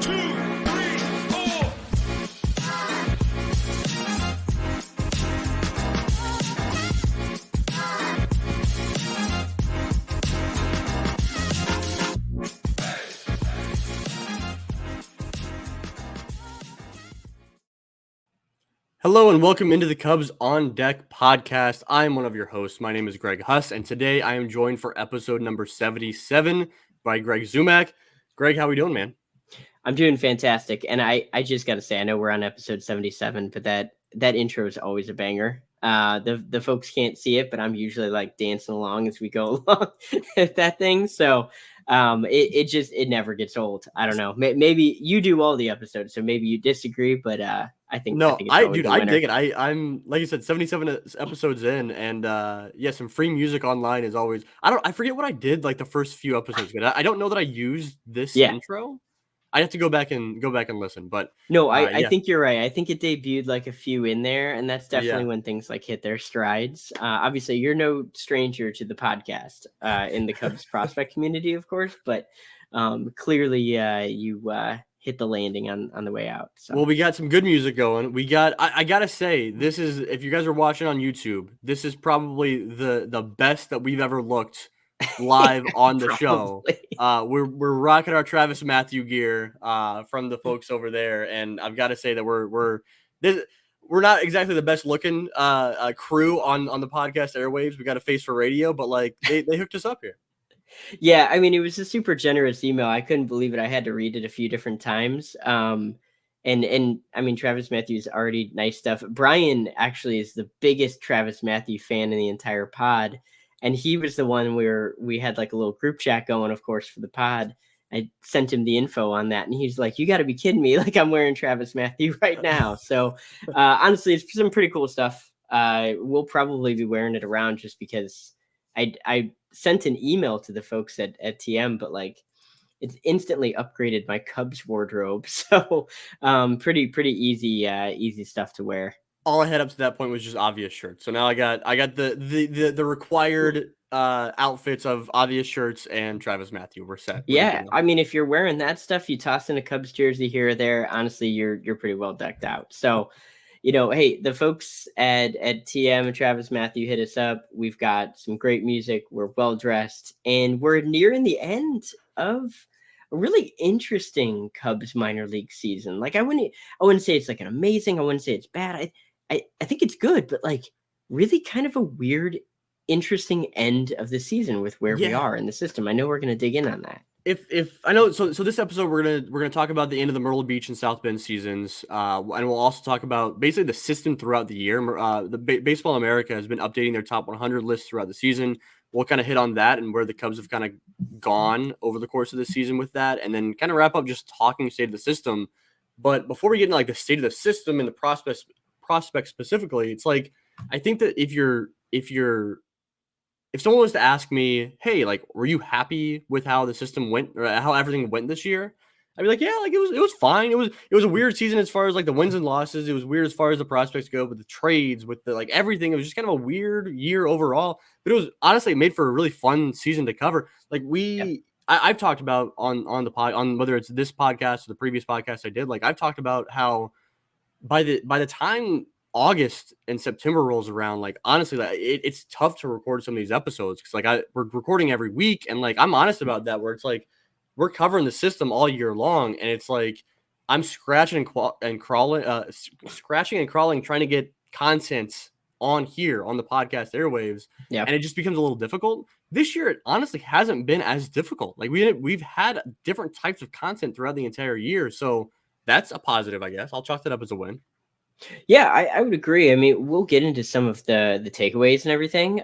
Hello and welcome into the Cubs on Deck podcast. I am one of your hosts. My name is Greg Huss, and today I am joined for episode number 77 by Greg Zumach. Greg, how are we doing, man? I'm doing fantastic, and I just got to say, I know we're on episode 77, but that intro is always a banger. The folks can't see it, but I'm usually like dancing along as we go along at that thing. So it never gets old. I don't know. Maybe you do all the episodes, so maybe you disagree, but I think it's always I dig it. I'm like you said, 77 episodes in, and some free music online is always. I forget what I did like the first few episodes. I don't know that I used this intro. I have to go back and listen, but no, I think you're right. I think it debuted like a few in there, and that's definitely when things like hit their strides. Obviously, you're no stranger to the podcast in the Cubs prospect community, of course, but clearly, you hit the landing on the way out. So. Well, we got some good music going. We got. I gotta say, this is, if you guys are watching on YouTube, this is probably the best that we've ever looked live on the show. We're rocking our Travis Mathew gear from the folks over there, and I've got to say that we're not exactly the best looking crew on the podcast airwaves. We got a face for radio, but like they hooked us up here. Yeah, I mean, it was a super generous email. I couldn't believe it. I had to read it a few different times. And I mean, Travis Mathew is already nice stuff. Brian actually is the biggest Travis Mathew fan in the entire pod. And he was the one where we had like a little group chat going, of course, for the pod. I sent him the info on that, and he's like, "You got to be kidding me! Like, I'm wearing Travis Mathew right now." So, honestly, it's some pretty cool stuff. We'll probably be wearing it around just because I sent an email to the folks at TM, but like, it's instantly upgraded my Cubs wardrobe. So, pretty easy stuff to wear. All I had up to that point was just obvious shirts. So now I got the required outfits of obvious shirts and Travis Mathew. We're set. Yeah, I mean, if you're wearing that stuff, you toss in a Cubs jersey here or there. Honestly, you're pretty well decked out. So, hey, the folks at TM and Travis Mathew hit us up. We've got some great music. We're well dressed, and we're nearing the end of a really interesting Cubs minor league season. Like, I wouldn't say it's like an amazing. I wouldn't say it's bad. I think it's good, but like really kind of a weird, interesting end of the season with where we are in the system. I know we're going to dig in on that. If I know, so this episode we're gonna talk about the end of the Myrtle Beach and South Bend seasons, and we'll also talk about basically the system throughout the year. Baseball America has been updating their top 100 lists throughout the season. We'll kind of hit on that and where the Cubs have kind of gone over the course of the season with that, and then kind of wrap up just talking state of the system. But before we get into like the state of the system and the prospects specifically, it's like I think that if someone was to ask me, hey, like, were you happy with how the system went or how everything went this year? I'd be like, yeah, like it was fine. It was a weird season as far as like the wins and losses. It was weird as far as the prospects go, with the trades, with the like everything. It was just kind of a weird year overall. But it was honestly made for a really fun season to cover. Like I've talked about on the pod, on whether it's this podcast or the previous podcast I did, like I've talked about how by the time August and September rolls around, like honestly, like it's tough to record some of these episodes because like we're recording every week, and like I'm honest about that, where it's like we're covering the system all year long, and it's like I'm scratching and crawling, trying to get content on here on the podcast airwaves, and it just becomes a little difficult. This year, it honestly hasn't been as difficult. Like we've had different types of content throughout the entire year, so that's a positive, I guess. I'll chalk that up as a win. Yeah, I would agree. I mean, we'll get into some of the takeaways and everything.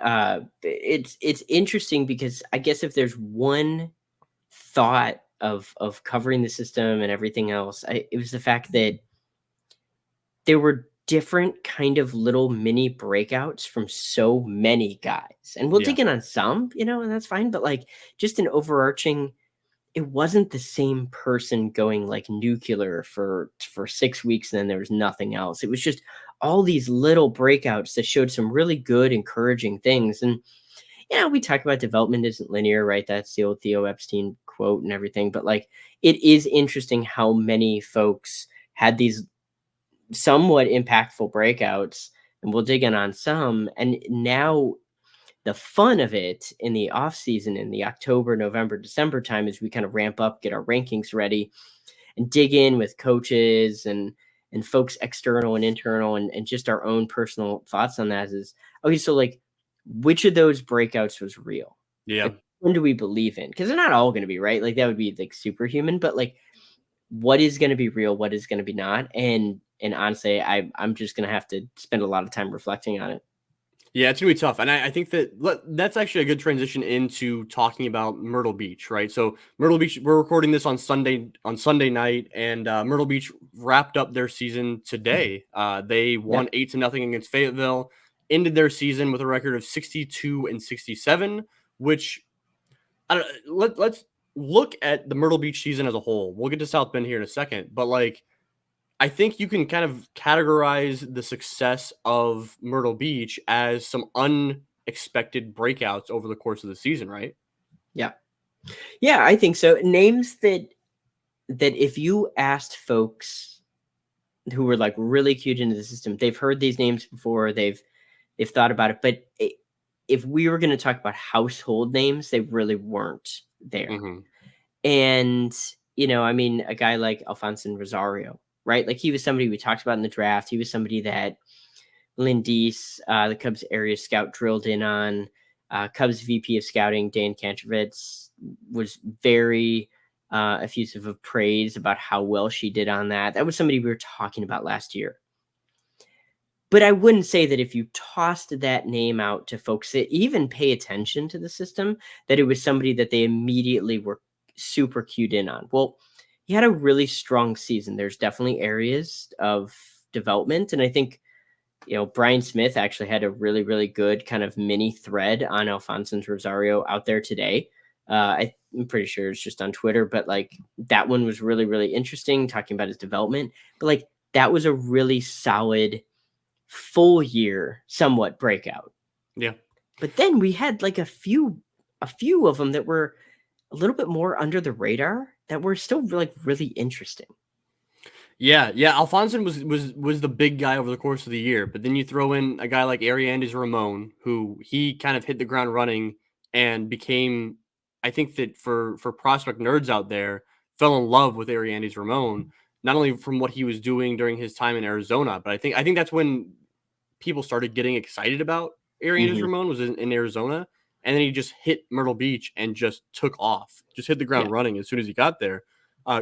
It's interesting because I guess if there's one thought of covering the system and everything else, it was the fact that there were different kind of little mini breakouts from so many guys. And we'll dig in on some, and that's fine. But like just an overarching, it wasn't the same person going like nuclear for 6 weeks and then there was nothing else. It was just all these little breakouts that showed some really good, encouraging things. And we talk about development isn't linear, right? That's the old Theo Epstein quote and everything. But like, it is interesting how many folks had these somewhat impactful breakouts, and we'll dig in on some. And now the fun of it in the off season, in the October, November, December time, is we kind of ramp up, get our rankings ready, and dig in with coaches and folks external and internal, and just our own personal thoughts on that. Is okay, so like, which of those breakouts was real? Yeah. Like, when do we believe in? Because they're not all going to be right. Like, that would be like superhuman, but like, what is going to be real, what is going to be not? And honestly, I'm just going to have to spend a lot of time reflecting on it. Yeah, it's gonna be tough, and I think that's actually a good transition into talking about Myrtle Beach, right? So Myrtle Beach, we're recording this on Sunday night, and Myrtle Beach wrapped up their season today. They Yeah. won 8-0 against Fayetteville, ended their season with a record of 62-67, which I don't. Let's look at the Myrtle Beach season as a whole. We'll get to South Bend here in a second, but like I think you can kind of categorize the success of Myrtle Beach as some unexpected breakouts over the course of the season, right? Yeah. Yeah, I think so. Names that if you asked folks who were like really cued into the system, they've heard these names before, they've thought about it, but if we were going to talk about household names, they really weren't there. Hmm. And I mean, a guy like Alfonso Rosario, right? Like, he was somebody we talked about in the draft. He was somebody that Lindis, the Cubs area scout, drilled in on. Cubs VP of scouting, Dan Kantrovitz, was very effusive of praise about how well she did on that. That was somebody we were talking about last year. But I wouldn't say that if you tossed that name out to folks that even pay attention to the system, that it was somebody that they immediately were super cued in on. Well, he had a really strong season. There's definitely areas of development. And I think, Brian Smith actually had a really, really good kind of mini thread on Alfonso Rosario out there today. I'm pretty sure it's just on Twitter, but like, that one was really, really interesting, talking about his development. But like, that was a really solid full year somewhat breakout. Yeah. But then we had like a few of them that were a little bit more under the radar that were still like really interesting. Yeah. Alfonso was the big guy over the course of the year, but then you throw in a guy like Ariandes Ramon, who he kind of hit the ground running and became, I think that for prospect nerds out there, fell in love with Ariandes Ramon, not only from what he was doing during his time in Arizona, but I think that's when people started getting excited about Ariandes Hmm. Ramon was in Arizona, and then he just hit Myrtle Beach and just took off, just hit the Yeah. ground running as soon as he got there.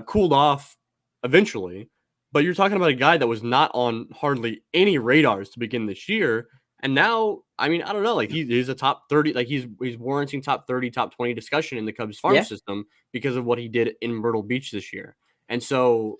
Cooled off eventually, but you're talking about a guy that was not on hardly any radars to begin this year, and now, I mean, I don't know, like he's a top 30, like he's warranting top 30, top 20 discussion in the Cubs farm Yeah. system because of what he did in Myrtle Beach this year, and so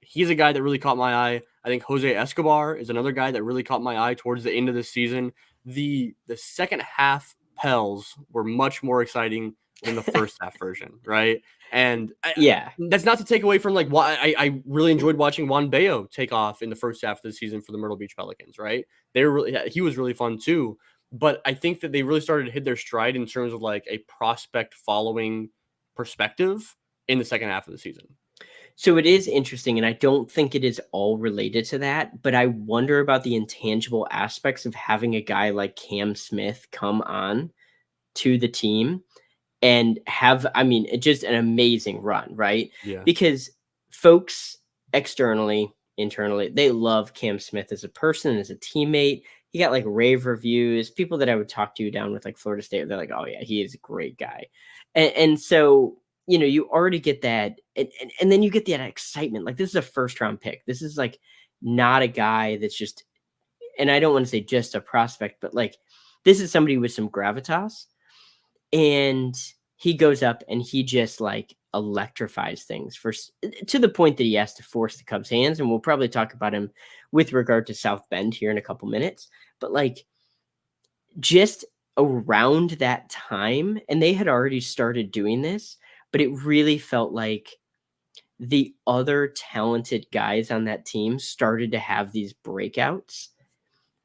he's a guy that really caught my eye. I think Jose Escobar is another guy that really caught my eye towards the end of the season. The second half Pels were much more exciting than the first half version, right? And Yeah. that's not to take away from like why I really enjoyed watching Juan Bayo take off in the first half of the season for the Myrtle Beach Pelicans, right? They were really he was really fun too. But I think that they really started to hit their stride in terms of like a prospect following perspective in the second half of the season. So it is interesting, and I don't think it is all related to that, but I wonder about the intangible aspects of having a guy like Cam Smith come on to the team and have, I mean, just an amazing run, right? Yeah. Because folks externally, internally, they love Cam Smith as a person, as a teammate. He got like rave reviews. People that I would talk to down with like Florida State, they're like, "Oh yeah, he is a great guy," and so you already get that, and then you get that excitement. Like, this is a first round pick. This is like not a guy that's just, and I don't want to say just a prospect, but like, this is somebody with some gravitas, and he goes up and he just like electrifies things to the point that he has to force the Cubs' hands. And we'll probably talk about him with regard to South Bend here in a couple minutes. But like, just around that time, and they had already started doing this, but it really felt like the other talented guys on that team started to have these breakouts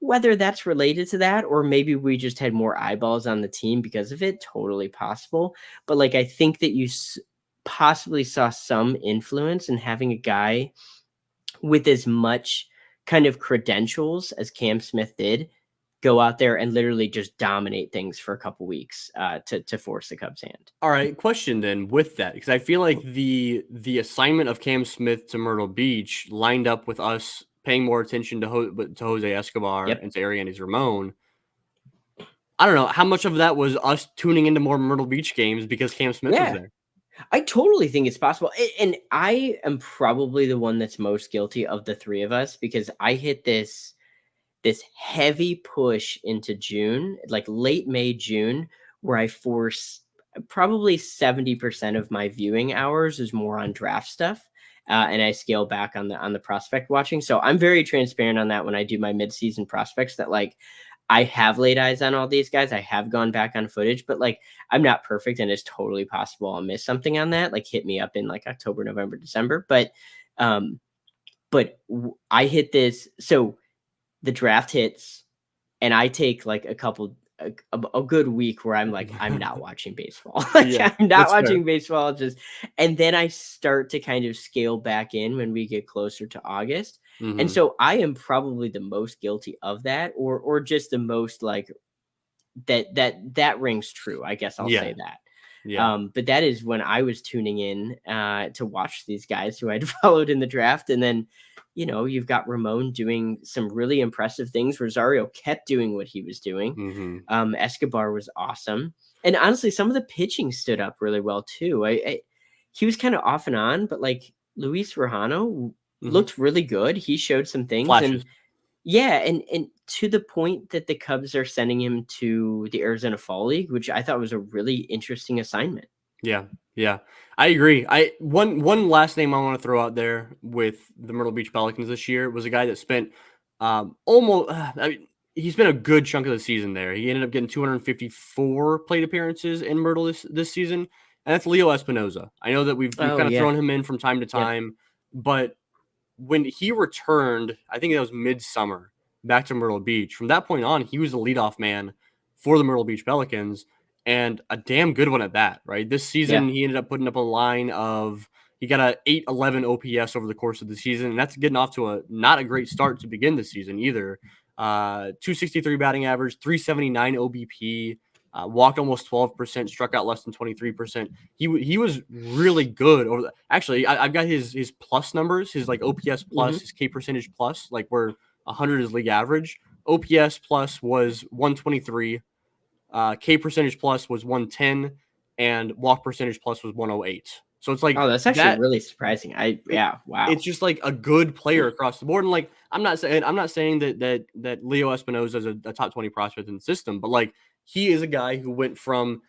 Whether that's related to that, or maybe we just had more eyeballs on the team because of it, totally possible. But like, I think that you possibly saw some influence in having a guy with as much kind of credentials as Cam Smith did go out there and literally just dominate things for a couple weeks to force the Cubs' hand. All right, question then with that, because I feel like the assignment of Cam Smith to Myrtle Beach lined up with us paying more attention to Jose Escobar Yep. and to Arianes Ramon. I don't know how much of that was us tuning into more Myrtle Beach games because Cam Smith was Yeah. there. I totally think it's possible. And I am probably the one that's most guilty of the three of us because I hit this heavy push into June, like late May, June, where I force probably 70% of my viewing hours is more on draft stuff. And I scale back on the prospect watching. So I'm very transparent on that when I do my midseason prospects that like I have laid eyes on all these guys. I have gone back on footage, but like I'm not perfect and it's totally possible I'll miss something on that. Like hit me up in like October, November, December. Um, I hit this. So the draft hits and I take like a good week where I'm like, I'm not watching baseball. Like Yeah, I'm not that's fair. watching baseball. Just and then I start to kind of scale back in when we get closer to August. And Mhm. so I am probably the most guilty of that, or just the most like that rings true. I guess I'll say Yeah, that. yeah. But that is when I was tuning in to watch these guys who I'd followed in the draft. And then, you've got Ramon doing some really impressive things. Rosario kept doing what he was doing. Mhm. Escobar was awesome. And honestly, some of the pitching stood up really well too. He was kind of off and on, but like Luis Rojano Mhm. looked really good. He showed some things. And Flashes. yeah, and to the point that the Cubs are sending him to the Arizona Fall League, which I thought was a really interesting assignment. Yeah, yeah, I agree. I one last name I want to throw out there with the Myrtle Beach Pelicans this year was a guy that spent almost. I mean, he spent a good chunk of the season there. He ended up getting 254 plate appearances in Myrtle this season, and that's Leo Espinoza. I know that we've Oh kind of yeah, thrown him in from time to yeah, time, but when he returned, I think that was midsummer back to Myrtle Beach. From that point on, he was the leadoff man for the Myrtle Beach Pelicans and a damn good one at that, right? This yeah, season, he ended up putting up a line of he got a 811 OPS over the course of the season, and that's getting off to a not a great start to begin the season either. 263 batting average, 379 OBP, walked almost 12%, struck out less than 23%. He was really good over the actually I've got his plus numbers, his like OPS hmm plus, his K percentage plus, like where 100 is league average. OPS plus was 123, K percentage plus was 110, and walk percentage plus was 108. So it's like Oh, that's actually that really surprising. it, Yeah, it's wow. just like a good player across the board. And like I'm not saying that Leo Espinoza is a top 20 prospect in the system, but like he is a guy who went from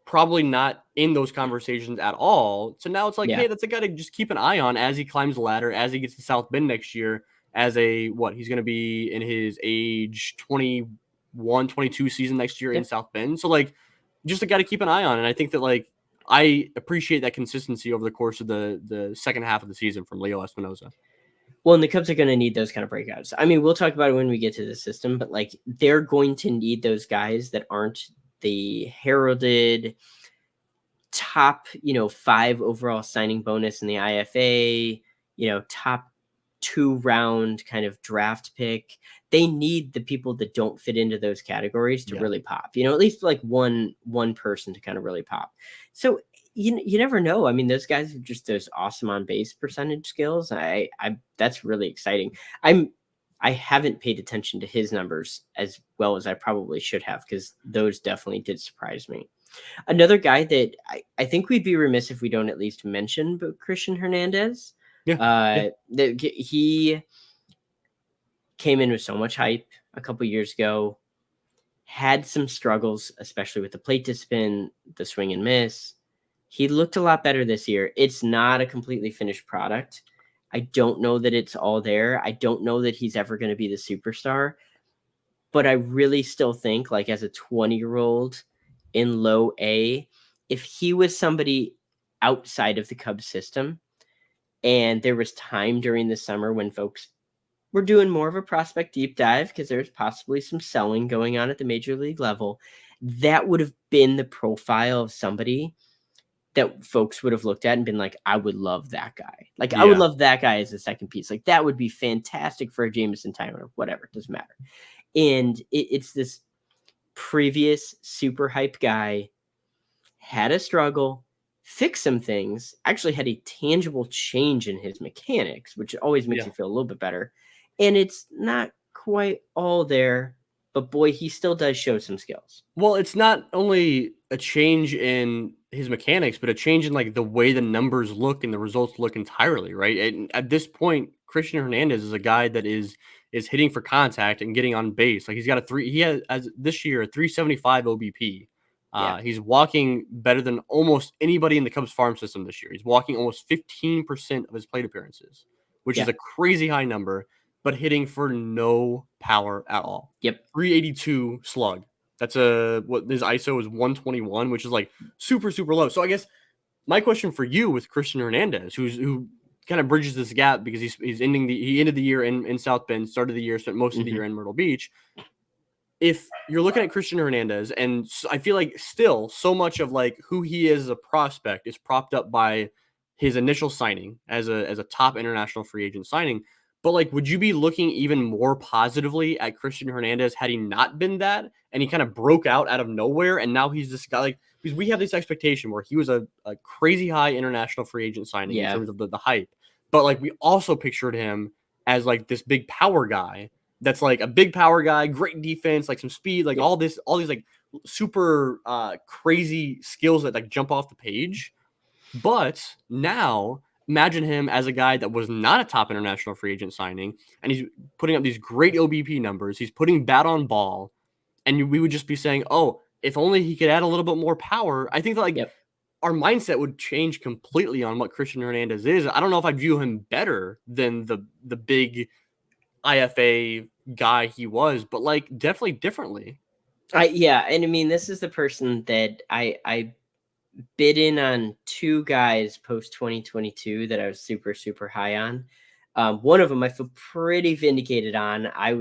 probably not in those conversations at all. So now it's like, Yeah, hey, that's a guy to just keep an eye on as he climbs the ladder, as he gets to South Bend next year, as a what he's going to be in his age 21, 22 season next year in yeah. South Bend. So like, just a guy to keep an eye on. And I think that like I appreciate that consistency over the course of the second half of the season from Leo Espinoza. Well, and the Cubs are going to need those kind of breakouts. I mean, we'll talk about it when we get to the system, but like they're going to need those guys that aren't the heralded top, 5 overall signing bonus in the IFA, top 2 round kind of draft pick. They need the people that don't fit into those categories to Yeah. really pop. At least like one person to kind of really pop. So you never know. I mean, those guys have just those awesome on base percentage skills. I that's really exciting. I haven't paid attention to his numbers as well as I probably should have because those definitely did surprise me. Another guy that I think we'd be remiss if we don't at least mention, but Christian Hernandez. Yeah. Yeah. He came in with so much hype a couple years ago, had some struggles, especially with the plate discipline, the swing and miss. He looked a lot better this year. It's not a completely finished product. I don't know that it's all there. I don't know that he's ever going to be the superstar, but I really still think, like, as a 20-year-old in low A, if he was somebody outside of the Cubs system and there was time during the summer when folks we're doing more of a prospect deep dive because there's possibly some selling going on at the major league level, that would have been the profile of somebody that folks would have looked at and been like, I would love that guy. Like, I would Yeah. love that guy as a second piece. Like, that would be fantastic for a Jameson Tyler, whatever, it doesn't matter. And it's this previous super hype guy, had a struggle, fixed some things, actually had a tangible change in his mechanics, which always makes Yeah. you feel a little bit better. And it's not quite all there, but boy, he still does show some skills. Well, it's not only a change in his mechanics, but a change in like the way the numbers look and the results look entirely, right? And at this point, Christian Hernandez is a guy that is hitting for contact and getting on base. Like he's got he has as this year a 375 OBP. Yeah. He's walking better than almost anybody in the Cubs farm system this year. He's walking almost 15% of his plate appearances, which is Yeah. a crazy high number, but hitting for no power at all. Yep. 382 slug. That's what his ISO is 121, which is like super, super low. So I guess my question for you with Christian Hernandez, who kind of bridges this gap because he ended the year in South Bend, started the year, spent most of the year in Myrtle Beach. If you're looking at Christian Hernandez, and I feel like still so much of like who he is as a prospect is propped up by his initial signing as a top international free agent signing. But like, would you be looking even more positively at Christian Hernandez had he not been that, and he kind of broke out of nowhere, and now he's this guy? Like, because we have this expectation where he was a crazy high international free agent signing in terms of the hype, but like we also pictured him as like this big power guy that's like a big power guy, great defense, like some speed, like Yep. all these like super crazy skills that like jump off the page. But now imagine him as a guy that was not a top international free agent signing, and he's putting up these great OBP numbers. He's putting bat on ball, and we would just be saying, "Oh, if only he could add a little bit more power." I think that like our mindset would change completely on what Christian Hernandez is. I don't know if I view him better than the big IFA guy he was, but like definitely differently. Yeah, and I mean, this is the person that I bid in on two guys post 2022 that I was super, super high on. One of them I feel pretty vindicated on. I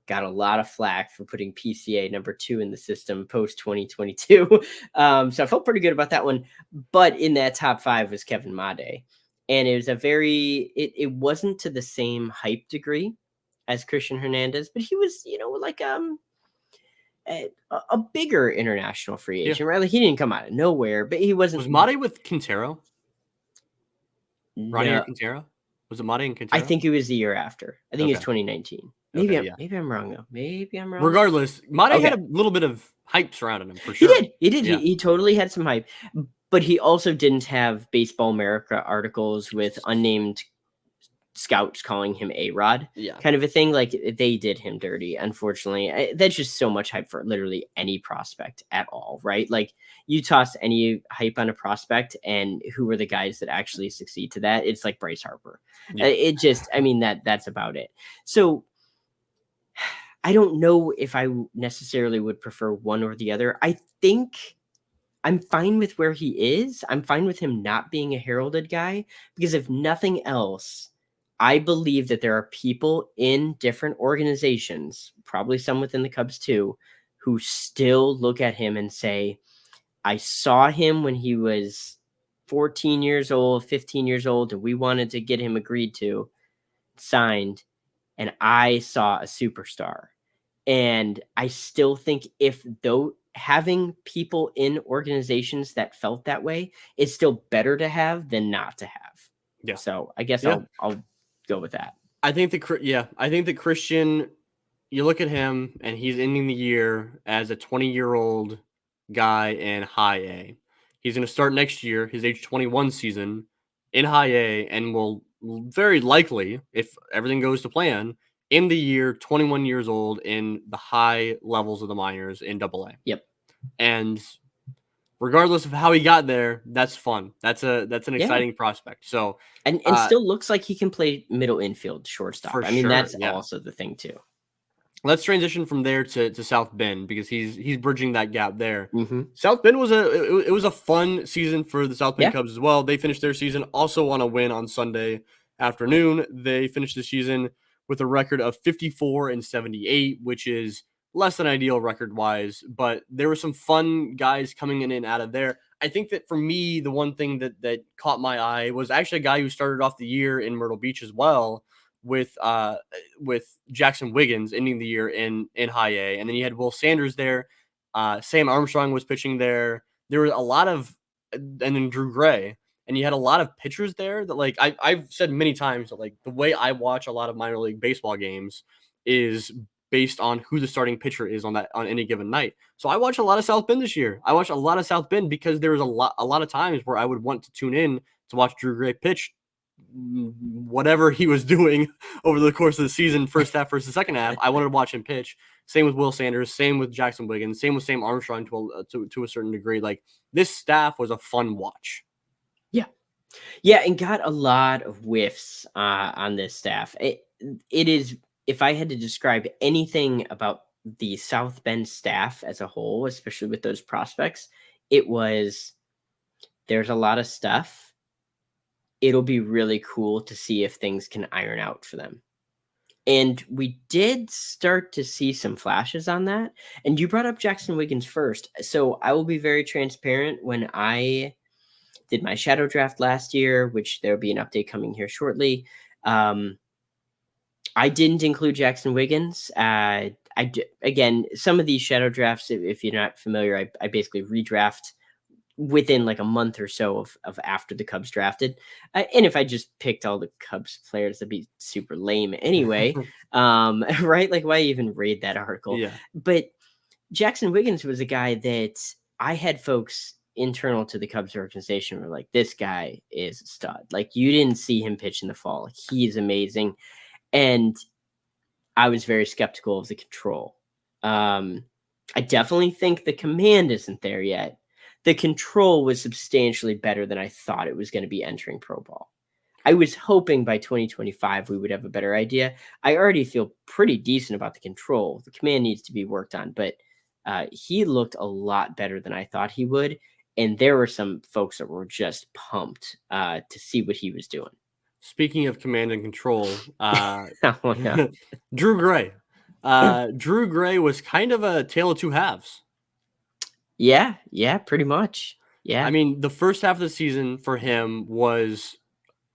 got a lot of flack for putting PCA number 2 in the system post 2022. So I felt pretty good about that one. But in that top 5 was Kevin Made. And it was it wasn't to the same hype degree as Christian Hernandez, but he was, like a bigger international free Yeah. agent, right? Like he didn't come out of nowhere, but he wasn't. Was Mate with Quintero? Ronnie or No, Quintero? Was it Mate and I Quintero? think it was the year after. I think it was Okay. 2019. Okay, Maybe I'm wrong though. Maybe I'm wrong. Regardless, Mate Okay. had a little bit of hype surrounding him for He sure. did. He did. Yeah. He totally had some hype, but he also didn't have Baseball America articles with unnamed scouts calling him A-Rod, Yeah. kind of a thing. Like they did him dirty, unfortunately. That's just so much hype for literally any prospect at all, right? Like you toss any hype on a prospect and who are the guys that actually succeed to that? It's like Bryce Harper. Yeah. It just, I mean, that's about it. So I don't know if I necessarily would prefer one or the other. I think I'm fine with where he is. I'm fine with him not being a heralded guy because if nothing else, I believe that there are people in different organizations, probably some within the Cubs too, who still look at him and say, I saw him when he was 14 years old, 15 years old, and we wanted to get him agreed to, signed, and I saw a superstar. And I still think if though having people in organizations that felt that way is still better to have than not to have. Yeah. So I guess Yeah. I'll go with that. I think that Christian, you look at him and he's ending the year as a 20-year-old guy in high A. He's going to start next year, his age 21 season in high A, and will very likely, if everything goes to plan, end the year 21 years old in the high levels of the minors in Double A. Yep. And regardless of how he got there, that's fun. That's an exciting prospect. So and still looks like he can play middle infield, shortstop. For I mean, sure, that's yeah. also the thing too. Let's transition from there to South Bend because he's bridging that gap there. Mm-hmm. South Bend was a fun season for the South Bend Cubs as well. They finished their season also on a win on Sunday afternoon. They finished the season with a record of 54-78, which is less than ideal record wise, but there were some fun guys coming in and out of there. I think that for me, the one thing that caught my eye was actually a guy who started off the year in Myrtle Beach as well with Jackson Wiggins ending the year in high A. And then you had Will Sanders there. Sam Armstrong was pitching there. There were a lot of, and then Drew Gray. And you had a lot of pitchers there that, like, I've said many times that, like, the way I watch a lot of minor league baseball games is based on who the starting pitcher is on any given night. So I watched a lot of South Bend this year. I watched a lot of South Bend because there was a lot of times where I would want to tune in to watch Drew Gray pitch whatever he was doing over the course of the season, first half versus second half. I wanted to watch him pitch. Same with Will Sanders, same with Jackson Wiggins, same with Sam Armstrong to a certain degree. Like, this staff was a fun watch. Yeah. Yeah, and got a lot of whiffs on this staff. It is, if I had to describe anything about the South Bend staff as a whole, especially with those prospects, it was, there's a lot of stuff. It'll be really cool to see if things can iron out for them. And we did start to see some flashes on that. And you brought up Jackson Wiggins first. So I will be very transparent. When I did my shadow draft last year, which there'll be an update coming here shortly, I didn't include Jackson Wiggins. Again, some of these shadow drafts, if you're not familiar, I basically redraft within like a month or so of after the Cubs drafted. And if I just picked all the Cubs players, that'd be super lame anyway. Right? Like, why even read that article? Yeah. But Jackson Wiggins was a guy that I had folks internal to the Cubs organization were like, this guy is a stud. Like, you didn't see him pitch in the fall. He's amazing. And I was very skeptical of the control. I definitely think the command isn't there yet. The control was substantially better than I thought it was going to be entering pro ball. I was hoping by 2025 we would have a better idea. I already feel pretty decent about the control. The command needs to be worked on, but he looked a lot better than I thought he would. And there were some folks that were just pumped to see what he was doing. Speaking of command and control, Oh, no. Drew Gray. Drew Gray was kind of a tale of two halves. Yeah, pretty much. Yeah. I mean, the first half of the season for him was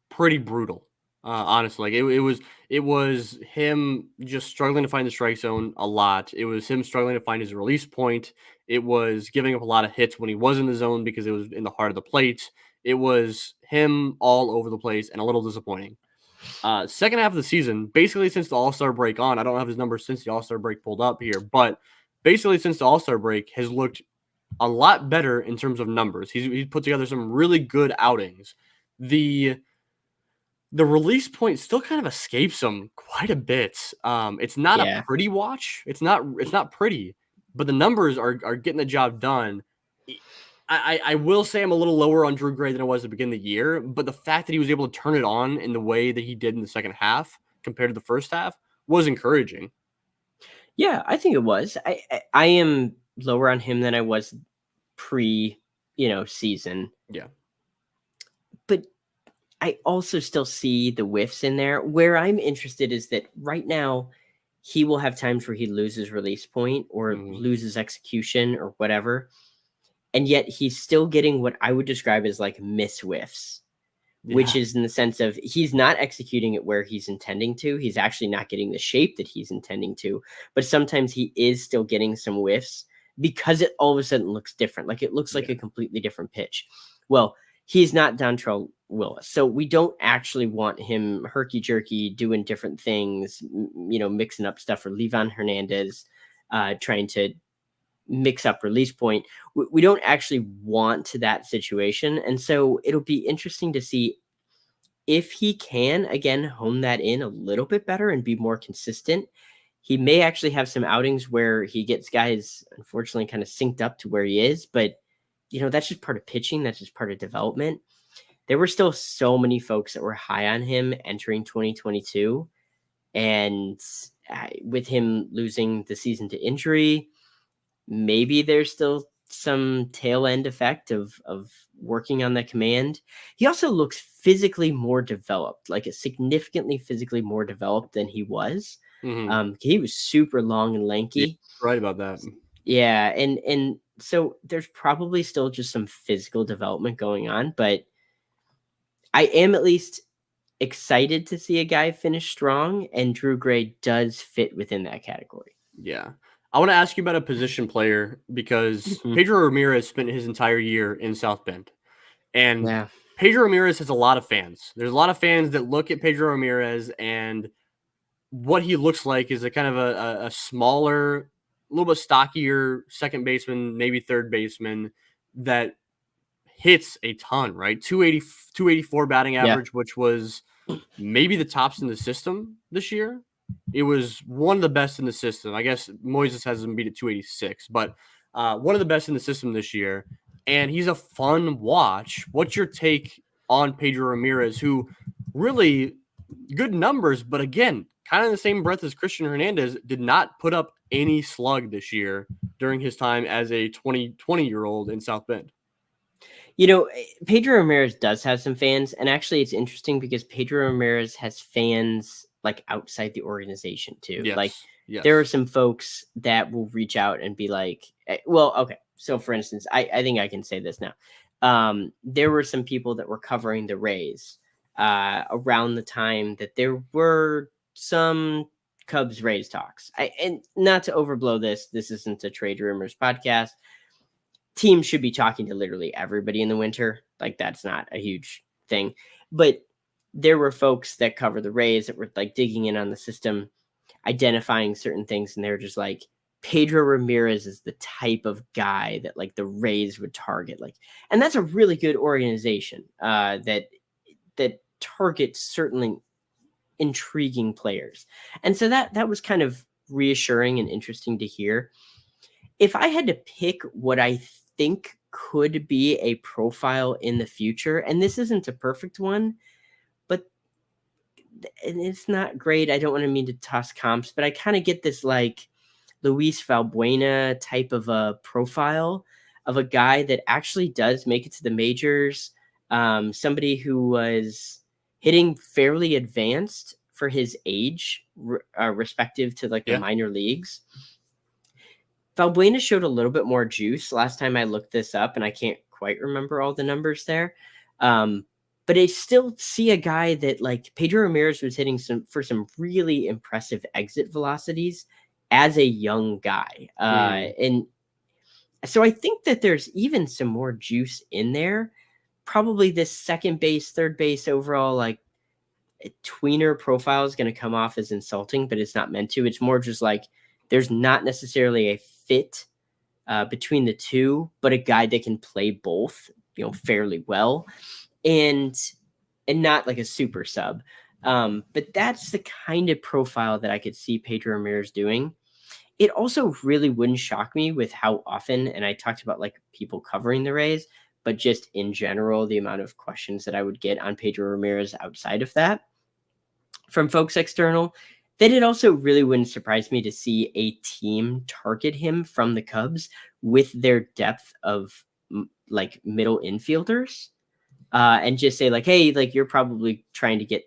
pretty brutal. Honestly, like it was him just struggling to find the strike zone a lot. It was him struggling to find his release point. It was giving up a lot of hits when he was in the zone because it was in the heart of the plate. It was him all over the place and a little disappointing. Second half of the season, basically since the All-Star break on, I don't have his numbers since the All-Star break pulled up here, but basically since the All-Star break has looked a lot better in terms of numbers. He's put together some really good outings. The release point still kind of escapes him quite a bit. It's not a pretty watch. It's not pretty, but the numbers are getting the job done. I will say I'm a little lower on Drew Gray than I was at the beginning of the year, but the fact that he was able to turn it on in the way that he did in the second half compared to the first half was encouraging. Yeah, I think it was. I am lower on him than I was season. Yeah. But I also still see the whiffs in there. Where I'm interested is that right now he will have times where he loses release point or loses execution or whatever. And yet he's still getting what I would describe as like miss whiffs, which is in the sense of he's not executing it where he's intending to. He's actually not getting the shape that he's intending to. But sometimes he is still getting some whiffs because it all of a sudden looks different. Like, it looks like a completely different pitch. Well, he's not Dontrell Willis. So we don't actually want him herky-jerky doing different things, mixing up stuff, or Livan Hernandez trying to mix up release point. We don't actually want that situation. And so it'll be interesting to see if he can, again, hone that in a little bit better and be more consistent. He may actually have some outings where he gets guys, unfortunately, kind of synced up to where he is. But, that's just part of pitching. That's just part of development. There were still so many folks that were high on him entering 2022. And with him losing the season to injury, maybe there's still some tail end effect of working on the command. He also looks physically more developed, like a significantly physically more developed than he was. Mhm. He was super long and Yeah, lanky. right about that. Yeah, and so there's probably still just some physical development going on, but I am at least excited to see a guy finish strong, and Drew Gray does fit within that category. Yeah. I wanna ask you about a position player because Mhm. Pedro Ramirez spent his entire year in South Bend, and Yeah. Pedro Ramirez has a lot of fans. There's a lot of fans that look at Pedro Ramirez, and what he looks like is a kind of a smaller, a little bit stockier second baseman, maybe third baseman that hits a ton, right? 284 batting Yeah. average, which was maybe the tops in the system this year. It was one of the best in the system. I guess Moises has him beat at 286, but one of the best in the system this year. And he's a fun watch. What's your take on Pedro Ramirez, who really good numbers, but again, kind of in the same breath as Christian Hernandez, did not put up any slug this year during his time as a 20-year-old in South Bend? Pedro Ramirez does have some fans, and actually, it's interesting because Pedro Ramirez has fans like outside the organization too. Like, Yes. there are Yes. some folks that will reach out and be like, "Well, okay." So, for instance, I think I can say this now. There were some people that were covering the Rays around the time that there were some Cubs Rays talks. And not to overblow this, this isn't a trade rumors podcast. Teams should be talking to literally everybody in the winter. Like, that's not a huge thing. But there were folks that cover the Rays that were like digging in on the system, identifying certain things, and they're just like, Pedro Ramirez is the type of guy that like the Rays would target. Like, and that's a really good organization that targets certainly intriguing players. And so that was kind of reassuring and interesting to hear. If I had to pick what I think could be a profile in the future, and this isn't a perfect one, but and it's not great. I don't want to mean to toss comps, but I kind of get this like Luis Valbuena type of a profile of a guy that actually does make it to the majors. Somebody who was hitting fairly advanced for his age, respective to like the Yeah. minor leagues. Valbuena showed a little bit more juice last time I looked this up, and I can't quite remember all the numbers there. Um, but I still see a guy that like Pedro Ramirez was hitting some really impressive exit velocities as a young guy. Mhm. And so I think that there's even some more juice in there. Probably this second base, third base overall, like tweener profile is going to come off as insulting, but it's not meant to. It's more just like there's not necessarily a fit between the two, but a guy that can play both, fairly well, and not like a super sub. But that's the kind of profile that I could see Pedro Ramirez doing. It also really wouldn't shock me with how often, and I talked about like people covering the Rays, but just in general, the amount of questions that I would get on Pedro Ramirez outside of that from folks external, that it also really wouldn't surprise me to see a team target him from the Cubs with their depth of like middle infielders, and just say like, hey, like you're probably trying to get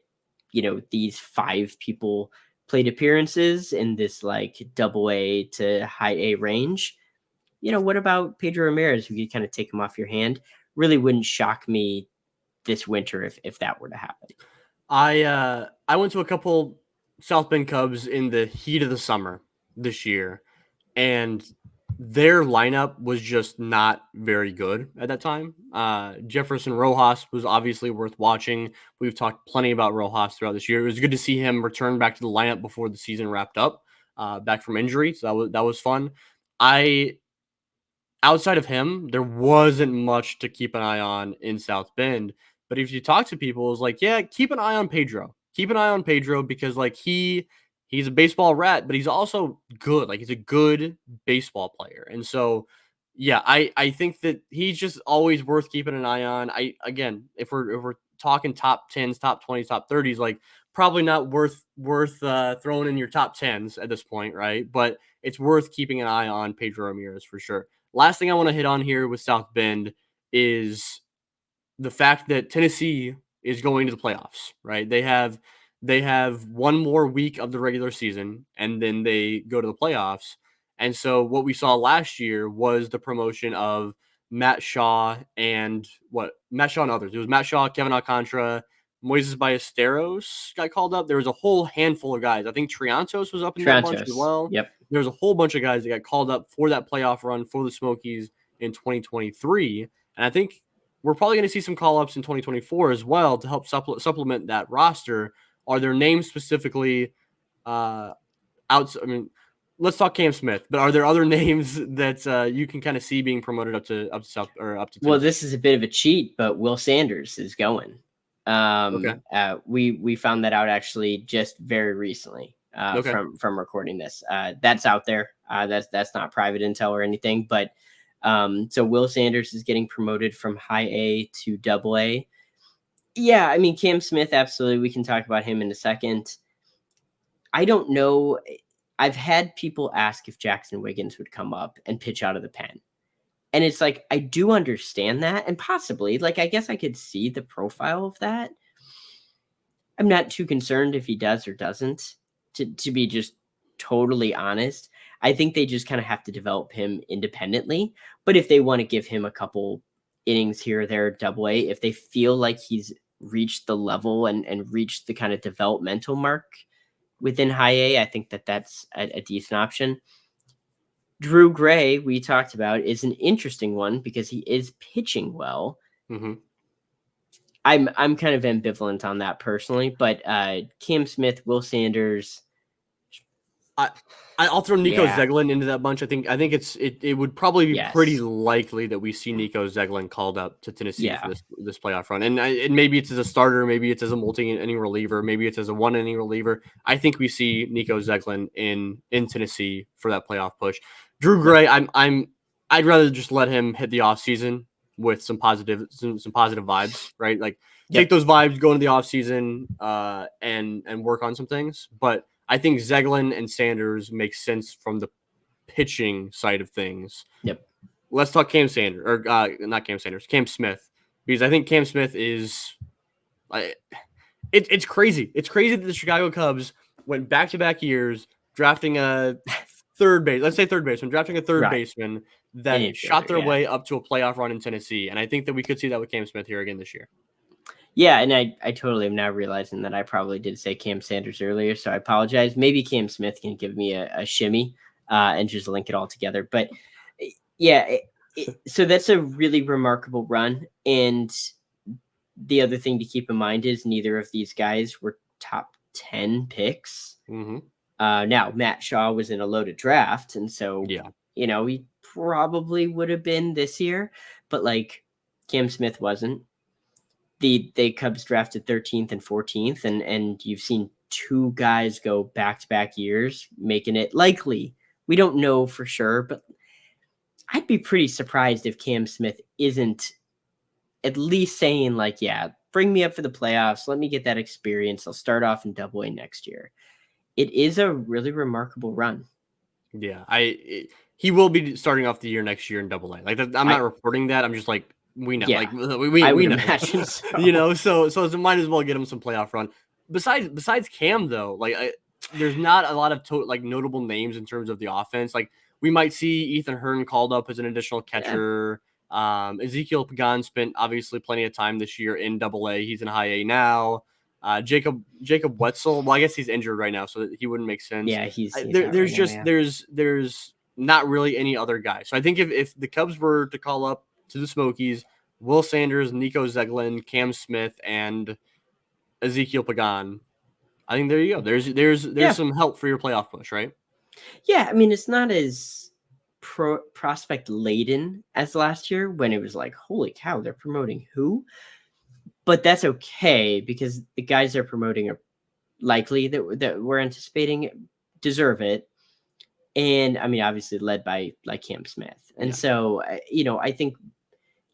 these five people plate appearances in this like double A to high A range. What about Pedro Ramirez? We could kind of take him off your hand. Really wouldn't shock me this winter if that were to happen. I went to a couple South Bend Cubs in the heat of the summer this year, and their lineup was just not very good at that time. Jefferson Rojas was obviously worth watching. We've talked plenty about Rojas throughout this year. It was good to see him return back to the lineup before the season wrapped up, back from injury. So that was fun. I Outside of him, there wasn't much to keep an eye on in South Bend. But if you talk to people, it's like, yeah, keep an eye on Pedro. Keep an eye on Pedro because like he's a baseball rat, but he's also good. Like he's a good baseball player. And so yeah, I think that he's just always worth keeping an eye on. I again, if we're talking top 10s, top 20s, top 30s, like probably not worth throwing in your top 10s at this point, right? But it's worth keeping an eye on Pedro Ramirez for sure. last thing I want to hit on here with South Bend is the fact that Tennessee is going to the playoffs, right? They have one more week of the regular season and then they go to the playoffs. And so what we saw last year was the promotion of Matt Shaw and others. It was Matt Shaw, Kevin Alcantara, Moises Ballesteros got called up. There was a whole handful of guys. I think Triantos was up in that bunch as Trantos. well. Yep. There was a whole bunch of guys that got called up for that playoff run for the Smokies in 2023. And I think we're probably going to see some call-ups in 2024 as well to help supplement that roster. Are there names specifically out? I mean, let's talk Cam Smith, but are there other names that you can kind of see being promoted up to Well, Tennessee? this is a bit of a cheat, but Will Sanders is going. Okay. We found that out actually just very recently Okay. from recording this. That's out there. That's not private intel or anything. But so Will Sanders is getting promoted from high A to double A. Yeah, I mean Cam Smith, absolutely. We can talk about him in a second. I don't know. I've had people ask if Jackson Wiggins would come up and pitch out of the pen. And it's like, I do understand that. And possibly, like, I guess I could see the profile of that. I'm not too concerned if he does or doesn't, to be just totally honest. I think they just kind of have to develop him independently. But if they want to give him a couple innings here or there, double A, if they feel like he's reached the level and reached the kind of developmental mark within high A, I think that's a decent option. Drew Gray, we talked about, is an interesting one because he is pitching well. Mm-hmm. I'm kind of ambivalent on that personally, but Cam Smith, Will Sanders. I'll throw Nico Yeah. Zeglin into that bunch. I think it would probably be pretty Yes. likely that we see Nico Zeglin called up to Tennessee for Yeah. this playoff run, and maybe it's as a starter, maybe it's as a multi-inning reliever, maybe it's as a one-inning reliever. I think we see Nico Zeglin in Tennessee for that playoff push. Drew Yep. Gray, I'd rather just let him hit the offseason with some positive vibes, right? Like take Yep. those vibes, go into the offseason, and work on some things, but I think Zeglin and Sanders make sense from the pitching side of things. Yep. Let's talk Cam Sanders, or not Cam Sanders, Cam Smith, because I think Cam Smith is. It's crazy. It's crazy that the Chicago Cubs went back-to-back years drafting a third base. Let's say third baseman, drafting a third Right. baseman An that shot infielder. their Yeah. way up to a playoff run in Tennessee, and I think that we could see that with Cam Smith here again this year. Yeah, and I totally am now realizing that I probably did say Cam Sanders earlier, so I apologize. Maybe Cam Smith can give me a shimmy and just link it all together. But yeah, so that's a really remarkable run. And the other thing to keep in mind is neither of these guys were top 10 picks. Mm-hmm. Now, Matt Shaw was in a loaded draft, and so, Yeah. he probably would have been this year, but like Cam Smith wasn't. The Cubs drafted 13th and 14th, and you've seen two guys go back-to-back years, making it likely. We don't know for sure, but I'd be pretty surprised if Cam Smith isn't at least saying like, yeah, bring me up for the playoffs. Let me get that experience. I'll start off in double A next year. It is a really remarkable run. Yeah, he will be starting off the year next year in double A. Like I'm not reporting that. I'm just like we know, Yeah, like I we would know, imagine so. So might as well get him some playoff run. Besides Cam though, like there's not a lot of notable names in terms of the offense. Like we might see Ethan Hearn called up as an additional Yeah. catcher. Ezekiel Pagan spent obviously plenty of time this year in double A. He's in high A now. Jacob Wetzel. Well, I guess he's injured right now, so he wouldn't make sense. Yeah, he's out There's right now, just yeah. there's not really any other guy. So I think if the Cubs were to call up to the Smokies, Will Sanders, Nico Zeglin, Cam Smith, and Ezekiel Pagan, I think there you go. There's some help for your playoff push, right? Yeah, I mean, it's not as prospect laden as last year when it was like, holy cow, they're promoting who? But that's okay because the guys they're promoting are likely that we're anticipating deserve it. And I mean, obviously led by like Cam Smith. And Yeah. so, I think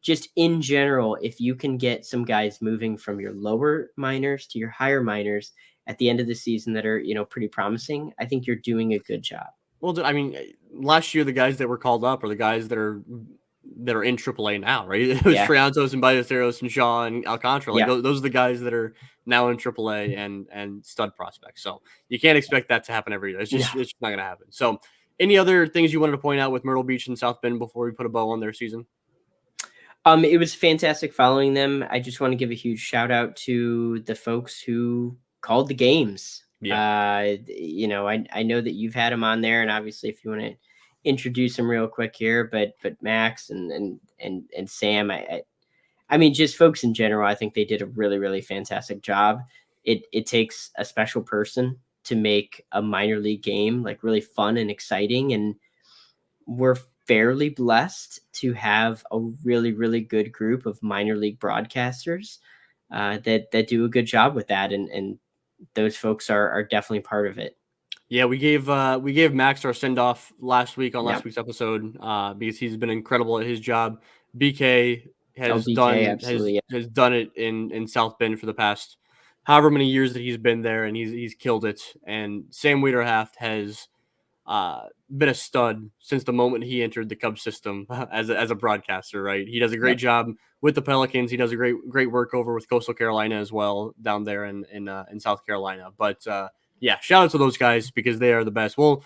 just in general, if you can get some guys moving from your lower minors to your higher minors at the end of the season that are, pretty promising, I think you're doing a good job. Well, I mean, last year the guys that were called up are the guys that are in AAA now, right? It was Yeah. Triantos and Ballesteros and Shaw and Alcantara. Like Yeah. those are the guys that are now in AAA and stud prospects. So you can't expect that to happen every year. No. It's just not going to happen. So any other things you wanted to point out with Myrtle Beach and South Bend before we put a bow on their season? It was fantastic following them. I just want to give a huge shout out to the folks who called the games. Yeah. I know that you've had them on there, and obviously, if you want to introduce them real quick here, but Max and Sam, I mean, just folks in general, I think they did a really, really fantastic job. It takes a special person to make a minor league game like really fun and exciting, and we're fairly blessed to have a really, really good group of minor league broadcasters that do a good job with that, and those folks are definitely part of it. Yeah, we gave Max our send off last week on Yeah. last week's episode because he's been incredible at his job. BK Oh, has BK, done absolutely. Yeah. has done it in South Bend for the past however many years that he's been there, and he's killed it. And Sam Wiederhaft has been a stud since the moment he entered the Cubs system as a broadcaster. Right, he does a great Yep. job with the Pelicans. He does a great work over with Coastal Carolina as well down there in South Carolina. But yeah, shout out to those guys because they are the best. We'll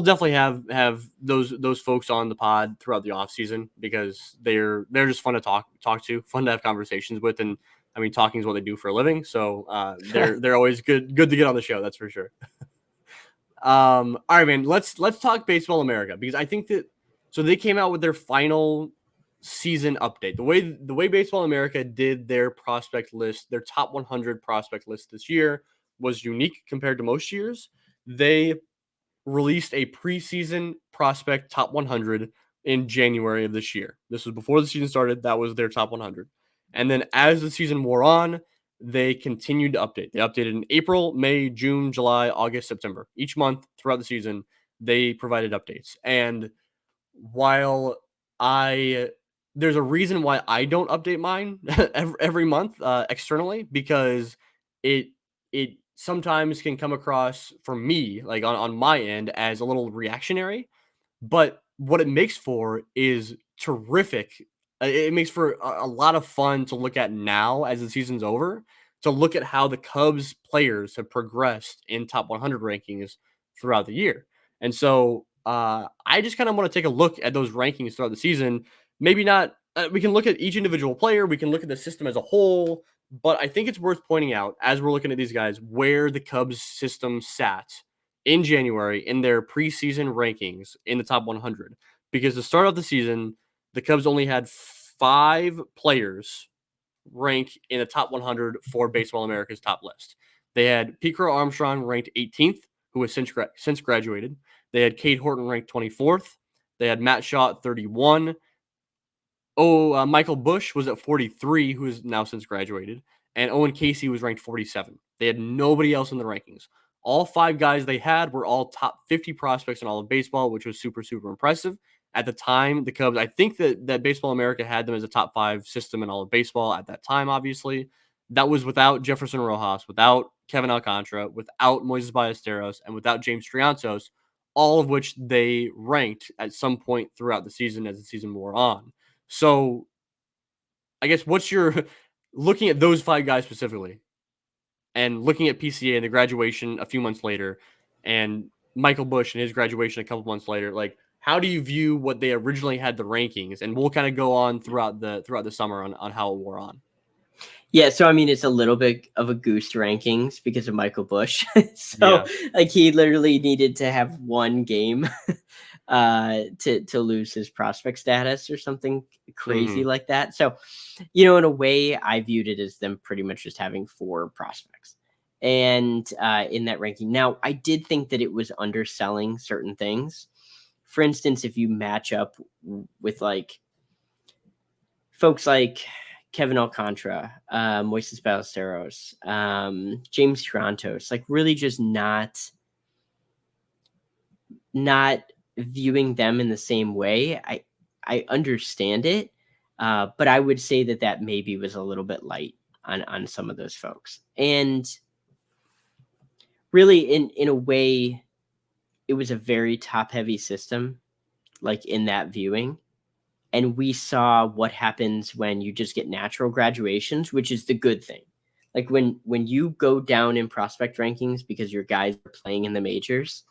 definitely have those folks on the pod throughout the off season because they're just fun to talk to, fun to have conversations with, and I mean talking is what they do for a living. So they're always good to get on the show. That's for sure. All right, man. Let's talk Baseball America because I think that so they came out with their final season update. The way Baseball America did their prospect list, their top 100 prospect list this year was unique compared to most years. They released a preseason prospect top 100 in January of this year. This was before the season started. That was their top 100. And then as the season wore on, they continued to update. They updated in April, May, June, July, August, September. Each month throughout the season, they provided updates. And while I there's a reason why I don't update mine every month externally because it it sometimes can come across for me like on my end as a little reactionary, but what it makes for is terrific. It makes for a lot of fun to look at now as the season's over, to look at how the Cubs players have progressed in top 100 rankings throughout the year. And so I just kind of want to take a look at those rankings throughout the season. Maybe not, we can look at each individual player, we can look at the system as a whole, but I think it's worth pointing out as we're looking at these guys where the Cubs system sat in January in their preseason rankings in the top 100 because to start off the season, the Cubs only had 5 players rank in the top 100 for Baseball America's top list. They had Pete Crow Armstrong ranked 18th, who has since graduated. They had Cade Horton ranked 24th. They had Matt Shaw at 31. Michael Bush was at 43, who has now since graduated, and Owen Casey was ranked 47. They had nobody else in the rankings. All 5 guys they had were all top 50 prospects in all of baseball, which was super, super impressive. At the time, the Cubs, I think that Baseball America had them as a top 5 system in all of baseball at that time, obviously. That was without Jefferson Rojas, without Kevin Alcantara, without Moises Ballesteros, and without James Triantos, all of which they ranked at some point throughout the season as the season wore on. So, I guess what's your looking at those 5 guys specifically and looking at PCA and the graduation a few months later and Michael Bush and his graduation a couple months later, like how do you view what they originally had the rankings? And we'll kind of go on throughout the summer on how it wore on. Yeah, so I mean, it's a little bit of a goose rankings because of Michael Bush. So Yeah. like he literally needed to have one game to lose his prospect status or something crazy Mhm. like that. So, in a way, I viewed it as them pretty much just having 4 prospects. And in that ranking. Now, I did think that it was underselling certain things. For instance, if you match up with like folks like Kevin Alcantara, Moises Ballesteros, James Triantos, like really just not viewing them in the same way. I understand it, but I would say that maybe was a little bit light on some of those folks, and really in a way, it was a very top heavy system, like in that viewing. And we saw what happens when you just get natural graduations, which is the good thing. Like when you go down in prospect rankings because your guys are playing in the majors,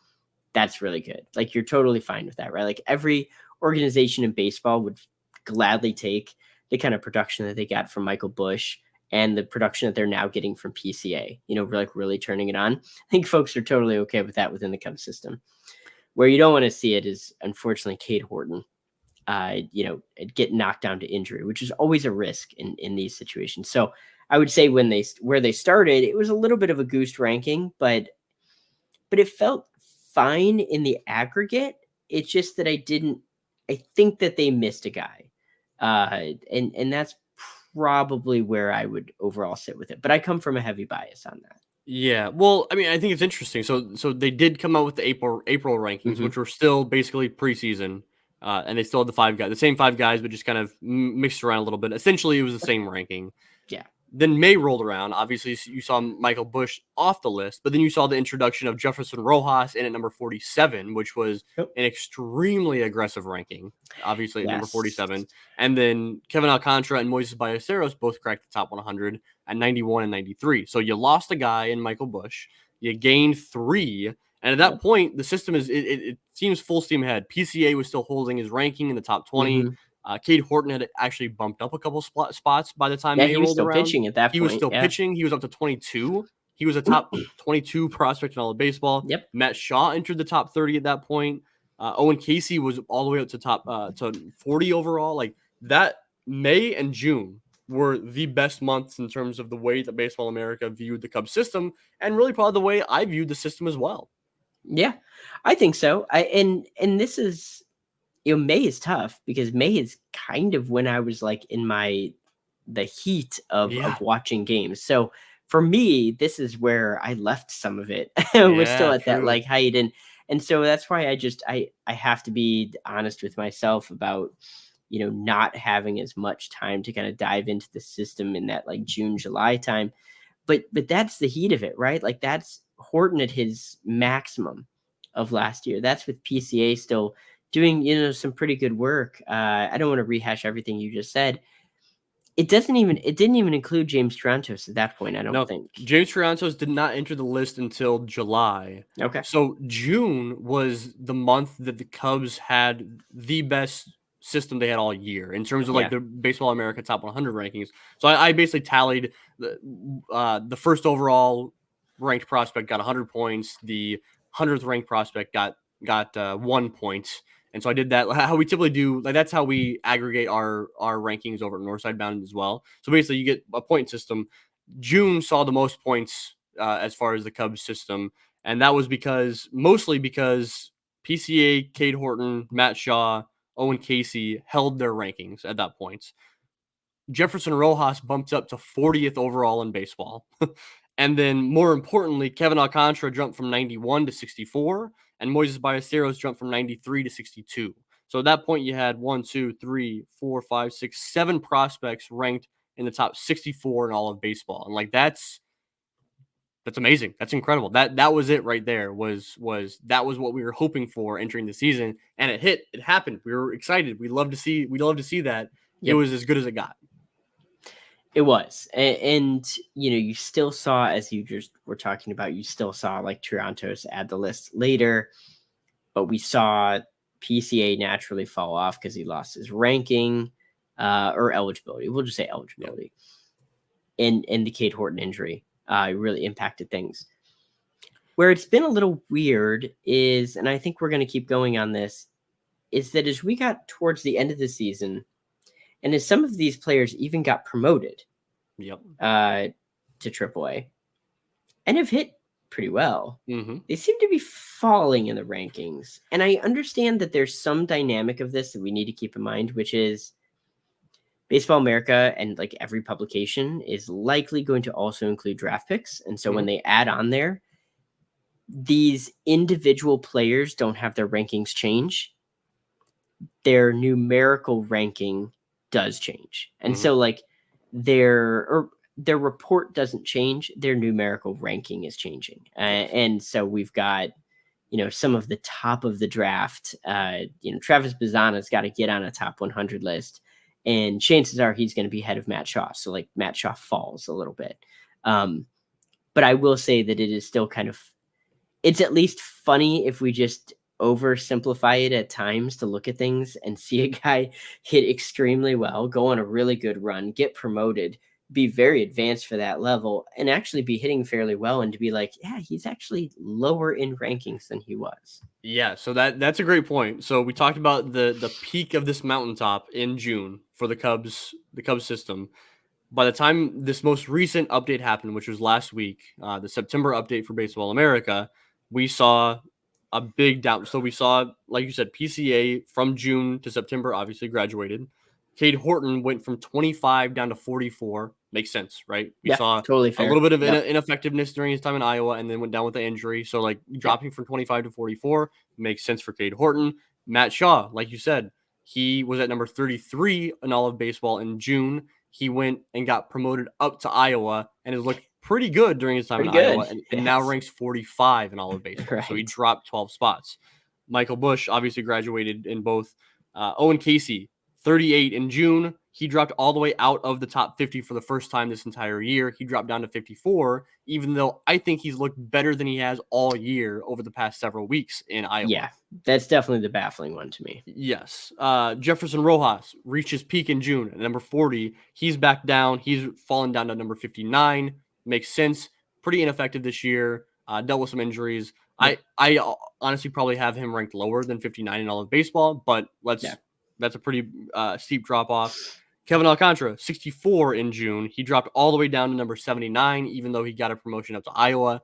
that's really good. Like you're totally fine with that, right? Like every organization in baseball would gladly take the kind of production that they got from Michael Bush and the production that they're now getting from PCA, like really turning it on. I think folks are totally okay with that within the Cubs system. Where you don't want to see it is unfortunately Cade Horton, get knocked down to injury, which is always a risk in these situations. So I would say where they started, it was a little bit of a goose ranking, but it felt fine in the aggregate. It's just that I think that they missed a guy. And that's probably where I would overall sit with it. But I come from a heavy bias on that. Yeah, well, I mean, I think it's interesting. So they did come out with the April rankings, Mm-hmm. which were still basically preseason, and they still had the same 5 guys, but just kind of mixed around a little bit. Essentially, it was the same ranking. Yeah. Then May rolled around. Obviously, you saw Michael Bush off the list, but then you saw the introduction of Jefferson Rojas in at number 47, which was Yep. an extremely aggressive ranking. Obviously, at number Yes. 47, and then Kevin Alcantara and Moises Ballesteros both cracked the top 100 at 91 and 93. So you lost a guy in Michael Bush, you gained 3, and at that Yep. point, the system it seems full steam ahead. PCA was still holding his ranking in the top 20. Mm-hmm. Cade Horton had actually bumped up a couple spots by the time Yeah, May he was rolled still around. pitching at that He was point. still Yeah. pitching. He was up to 22. He was a top 22 prospect in all of baseball. Yep. Matt Shaw entered the top 30 at that point. Owen Casey was all the way up to top to 40 overall. Like that, May and June were the best months in terms of the way that Baseball America viewed the Cubs system, and really probably the way I viewed the system as well. Yeah, I think so. And this is, May is tough because May is kind of when I was like in the heat of Yeah, watching games. So for me, this is where I left some of it. We're still yeah, at that true. like height, and so that's why I have to be honest with myself about not having as much time to kind of dive into the system in that like June, July time. But that's the heat of it, right? Like that's Horton at his maximum of last year. That's with PCA still doing some pretty good work. I don't want to rehash everything you just said. It didn't even include James Torontos at that point, I don't No, think. James Triantos did not enter the list until July. Okay. So June was the month that the Cubs had the best system they had all year in terms of like Yeah. the Baseball America Top 100 rankings. So I basically tallied the first overall ranked prospect got 100 points. The 100th ranked prospect got 1 point. And so I did that. How we typically do, like that's how we aggregate our rankings over at Northside Bound as well. So basically, you get a point system. June saw the most points as far as the Cubs system, and that was mostly because PCA, Cade Horton, Matt Shaw, Owen Casey held their rankings at that point. Jefferson Rojas bumped up to 40th overall in baseball. And then, more importantly, Kevin Alcantara jumped from 91 to 64, and Moises Ballesteros jumped from 93 to 62. So at that point, you had 1, 2, 3, 4, 5, 6, 7 prospects ranked in the top 64 in all of baseball, and like that's amazing. That's incredible. That was it right there. That was what we were hoping for entering the season, and it hit. It happened. We were excited. We love to see that. It Yep. was as good as it got. It was. And you still saw, as you just were talking about, you still saw like Toronto's add the list later, but we saw PCA naturally fall off because he lost his ranking or eligibility. We'll just say eligibility. And the Cade Horton injury really impacted things. Where it's been a little weird is, and I think we're going to keep going on this, is that as we got towards the end of the season, and as some of these players even got promoted Yep. to AAA and have hit pretty well, Mm-hmm. they seem to be falling in the rankings. And I understand that there's some dynamic of this that we need to keep in mind, which is Baseball America and like every publication is likely going to also include draft picks. And so when they add on there, these individual players don't have their rankings change. Their numerical ranking does change. And so like their report doesn't change, their numerical ranking is changing. And so we've got some of the top of the draft. Travis Bazana's got to get on a top 100 list, and chances are he's going to be ahead of Matt Shaw. So like Matt Shaw falls a little bit. But I will say that it is still it's at least funny if we just oversimplify it at times to look at things and see a guy hit extremely well, go on a really good run, get promoted, be very advanced for that level, and actually be hitting fairly well, and to be like, yeah, he's actually lower in rankings than he was. Yeah, so that's a great point. So we talked about the peak of this mountaintop in June for the Cubs system. By the time this most recent update happened, which was last week, the September update for Baseball America, we saw a big down. So we saw, like you said, PCA from June to September obviously graduated. Cade Horton went from 25 down to 44. Makes sense, right? We Yeah, saw totally a fair. little bit of Yep. ineffectiveness during his time in Iowa and then went down with the injury. So, like, Yep. dropping from 25 to 44 makes sense for Cade Horton. Matt Shaw, like you said, he was at number 33 in all of baseball in June. He went and got promoted up to Iowa and has looked pretty good during his time in Pretty good. Iowa and now Yes. ranks 45 in all of baseball. So he Right. dropped 12 spots. Michael Bush obviously graduated in both. Owen Casey, 38 in June. He dropped all the way out of the top 50 for the first time this entire year. He dropped down to 54, even though I think he's looked better than he has all year over the past several weeks in Iowa. Yeah, that's definitely the baffling one to me. Yes. Jefferson Rojas reached his peak in June at number 40. He's back down. He's fallen down to number 59. Makes sense. Pretty ineffective this year. Dealt with some injuries. Yep. I honestly probably have him ranked lower than 59 in all of baseball, but Yeah. that's a pretty steep drop off. Kevin Alcantara, 64 in June. He dropped all the way down to number 79, even though he got a promotion up to Iowa.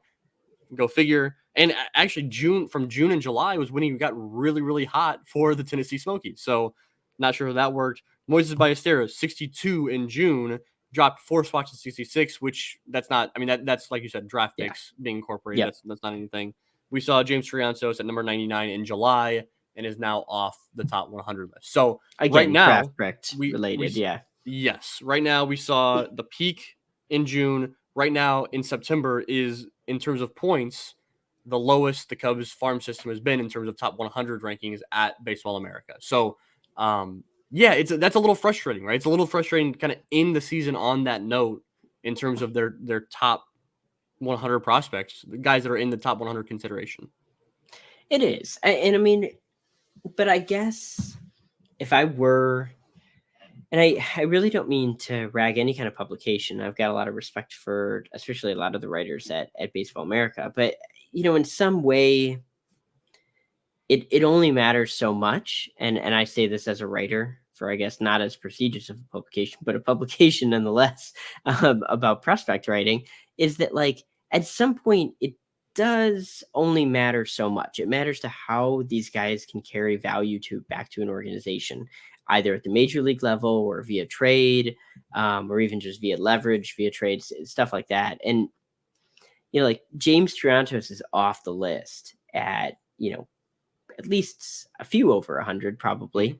Go figure. And actually, June and July was when he got really, really hot for the Tennessee Smokies. So, not sure how that worked. Moises Ballesteros, 62 in June, dropped 4 spots to 66, which that's not. I mean, that's like you said, draft Yeah. picks being incorporated. Yep. That's not anything. We saw James Triantos at number 99 in July and is now off the top 100 list. So right Again, now, draft picked we related. Yeah. yes, right now we saw the peak in June. Right now in September is, in terms of points, the lowest the Cubs farm system has been in terms of top 100 rankings at Baseball America. So, yeah, that's a little frustrating, right? It's a little frustrating to kind of end the season on that note in terms of their top 100 prospects, the guys that are in the top 100 consideration. It is. And I mean, but I guess if I were, and I really don't mean to rag any kind of publication. I've got a lot of respect for, especially a lot of the writers at Baseball America. But, in some way, it only matters so much. And I say this as a writer for, I guess, not as prestigious of a publication, but a publication nonetheless, about prospect writing, is that like at some point it does only matter so much. It matters to how these guys can carry value back to an organization, either at the major league level or via trade, or even just via leverage, via trades, stuff like that. And like James Triantos is off the list at least a few over 100 probably,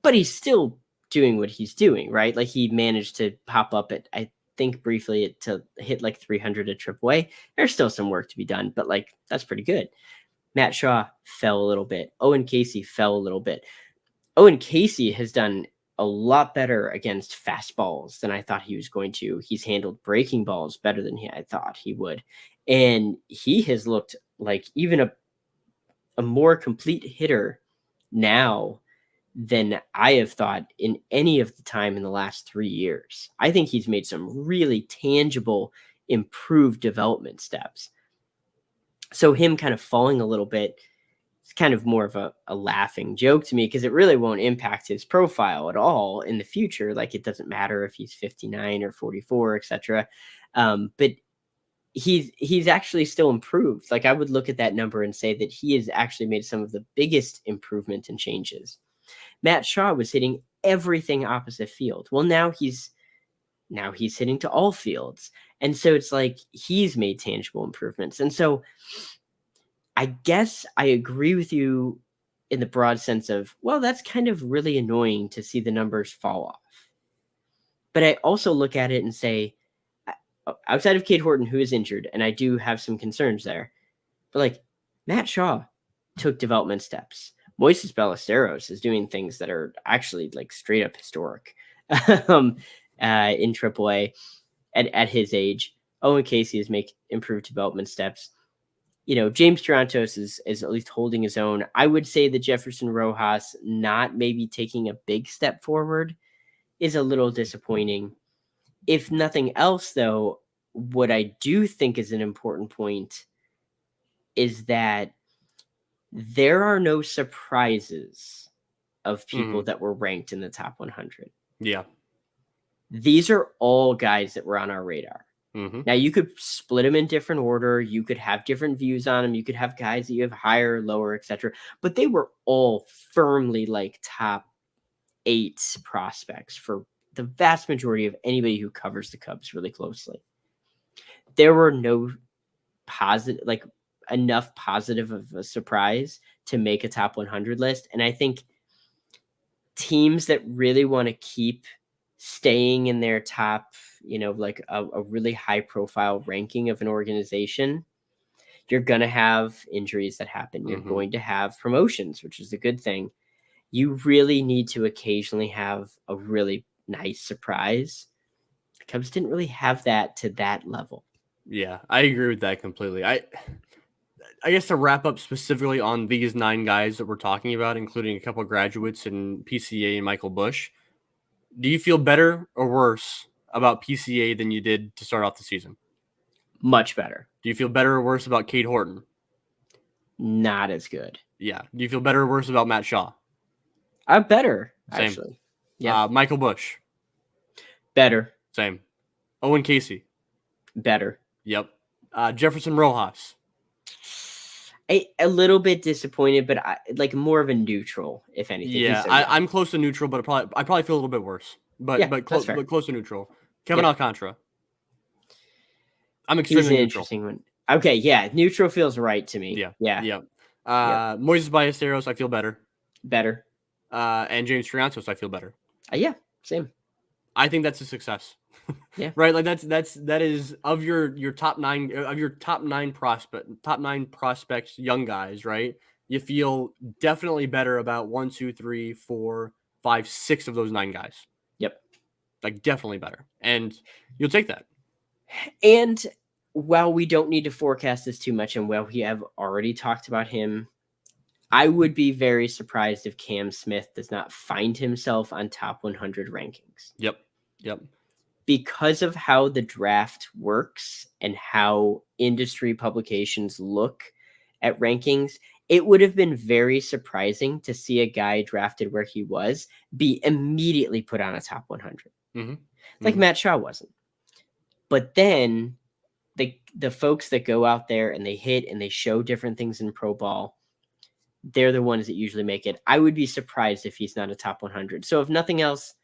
but he's still doing what he's doing, right? Like he managed to pop up at, I think briefly, to hit like 300 at AAA. There's still some work to be done, but like that's pretty good. Matt Shaw fell a little bit. Owen Casey fell a little bit. Owen Casey has done a lot better against fastballs than I thought he was going to. He's handled breaking balls better than I thought he would. And he has looked like even a more complete hitter now than I have thought in any of the time in the last 3 years. I think he's made some really tangible, improved development steps. So him kind of falling a little bit, it's kind of more of a laughing joke to me because it really won't impact his profile at all in the future. Like it doesn't matter if he's 59 or 44, etc. But he's actually still improved. Like I would look at that number and say that he has actually made some of the biggest improvement and changes. Matt Shaw was hitting everything opposite field. Well, now he's hitting to all fields. And so it's like he's made tangible improvements. And so I guess I agree with you in the broad sense of, well, that's kind of really annoying to see the numbers fall off. But I also look at it and say, outside of Cade Horton, who is injured, and I do have some concerns there, but like Matt Shaw took development steps. Moises Ballesteros is doing things that are actually like straight up historic in AAA at his age. Owen Casey has made improved development steps. James Tarantos is at least holding his own. I would say that Jefferson Rojas not maybe taking a big step forward is a little disappointing. If nothing else, though, what I do think is an important point is that there are no surprises of people Mhm. that were ranked in the top 100. Yeah. These are all guys that were on our radar. Mhm. Now, you could split them in different order. You could have different views on them. You could have guys that you have higher, lower, etc. But they were all firmly like top 8 prospects for the vast majority of anybody who covers the Cubs really closely. There were no enough positive of a surprise to make a top 100 list. And I think teams that really want to keep staying in their top, like a really high profile ranking of an organization, you're going to have injuries that happen. You're Mhm. going to have promotions, which is a good thing. You really need to occasionally have a really nice surprise. The Cubs didn't really have that to that level. Yeah, I agree with that completely. I guess to wrap up specifically on these 9 guys that we're talking about, including a couple of graduates in PCA and Michael Bush, do you feel better or worse about PCA than you did to start off the season? Much better. Do you feel better or worse about Cade Horton? Not as good. Yeah. Do you feel better or worse about Matt Shaw? Better, Same. actually. Yeah. Michael Bush? Better. Same. Owen Casey? Better. Yep. Jefferson Rojas? A little bit disappointed, but like more of a neutral, if anything. He's Yeah, so young. I'm close to neutral, but I probably feel a little bit worse. But Yeah, but that's close fair. but close to neutral. Kevin Yeah, Alcantara? I'm he's extremely an neutral. interesting one. Okay, yeah, neutral feels right to me. Yeah. Yeah, Yep. yep, Moises Ballesteros, I feel better. better. And James Triantos, I feel better. Yeah, same. I think that's a success. Yeah, Right? Like that is of your top 9 of your top 9 prospects, young guys, right? You feel definitely better about 1, 2, 3, 4, 5, 6 of those 9 guys. yep. Like definitely better. And you'll take that. And while we don't need to forecast this too much, and while we have already talked about him, I would be very surprised if Cam Smith does not find himself on top 100 rankings. Yep. Yep. Because of how the draft works and how industry publications look at rankings, it would have been very surprising to see a guy drafted where he was be immediately put on a top 100. Mhm. Like Mhm. Matt Shaw wasn't. But then the folks that go out there and they hit and they show different things in pro ball, they're the ones that usually make it. I would be surprised if he's not a top 100. So if nothing else,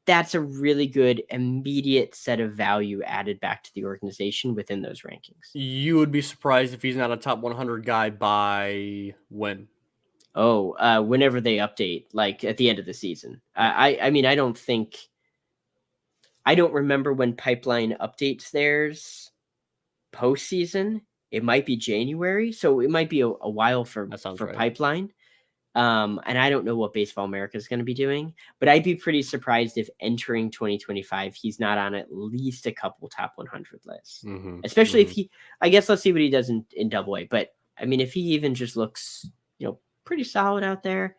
that's a really good immediate set of value added back to the organization within those rankings. You would be surprised if he's not a top 100 guy by when? Oh, whenever they update, like at the end of the season. Yeah. I mean, I don't remember when Pipeline updates theirs postseason. It might be January, so it might be a while for That sounds for right. Pipeline. And I don't know what Baseball America is going to be doing, but I'd be pretty surprised if entering 2025 he's not on at least a couple top 100 lists. Mhm. Especially if Mhm. I guess let's see what he does in Double A. But I mean, if he even just looks, pretty solid out there,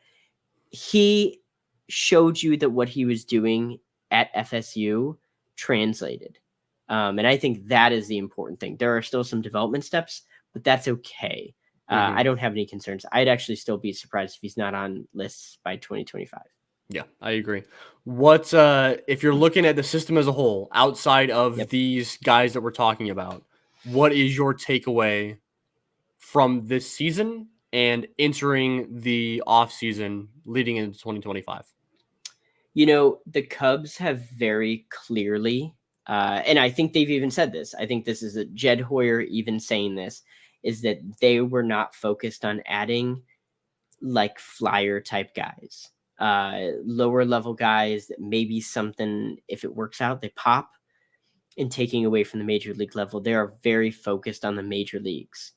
he showed you that what he was doing at FSU translated. And I think that is the important thing. There are still some development steps, but that's okay. I Mhm. don't have any concerns. I'd actually still be surprised if he's not on lists by 2025. Yeah, I agree. What if you're looking at the system as a whole, outside of Yep. these guys that we're talking about, what is your takeaway from this season and entering the off season leading into 2025? The Cubs have very clearly, and I think they've even said this. I think this is a Jed Hoyer even saying this, is that they were not focused on adding like flyer type guys, lower level guys that maybe something, if it works out, they pop, and taking away from the major league level. They are very focused on the major leagues.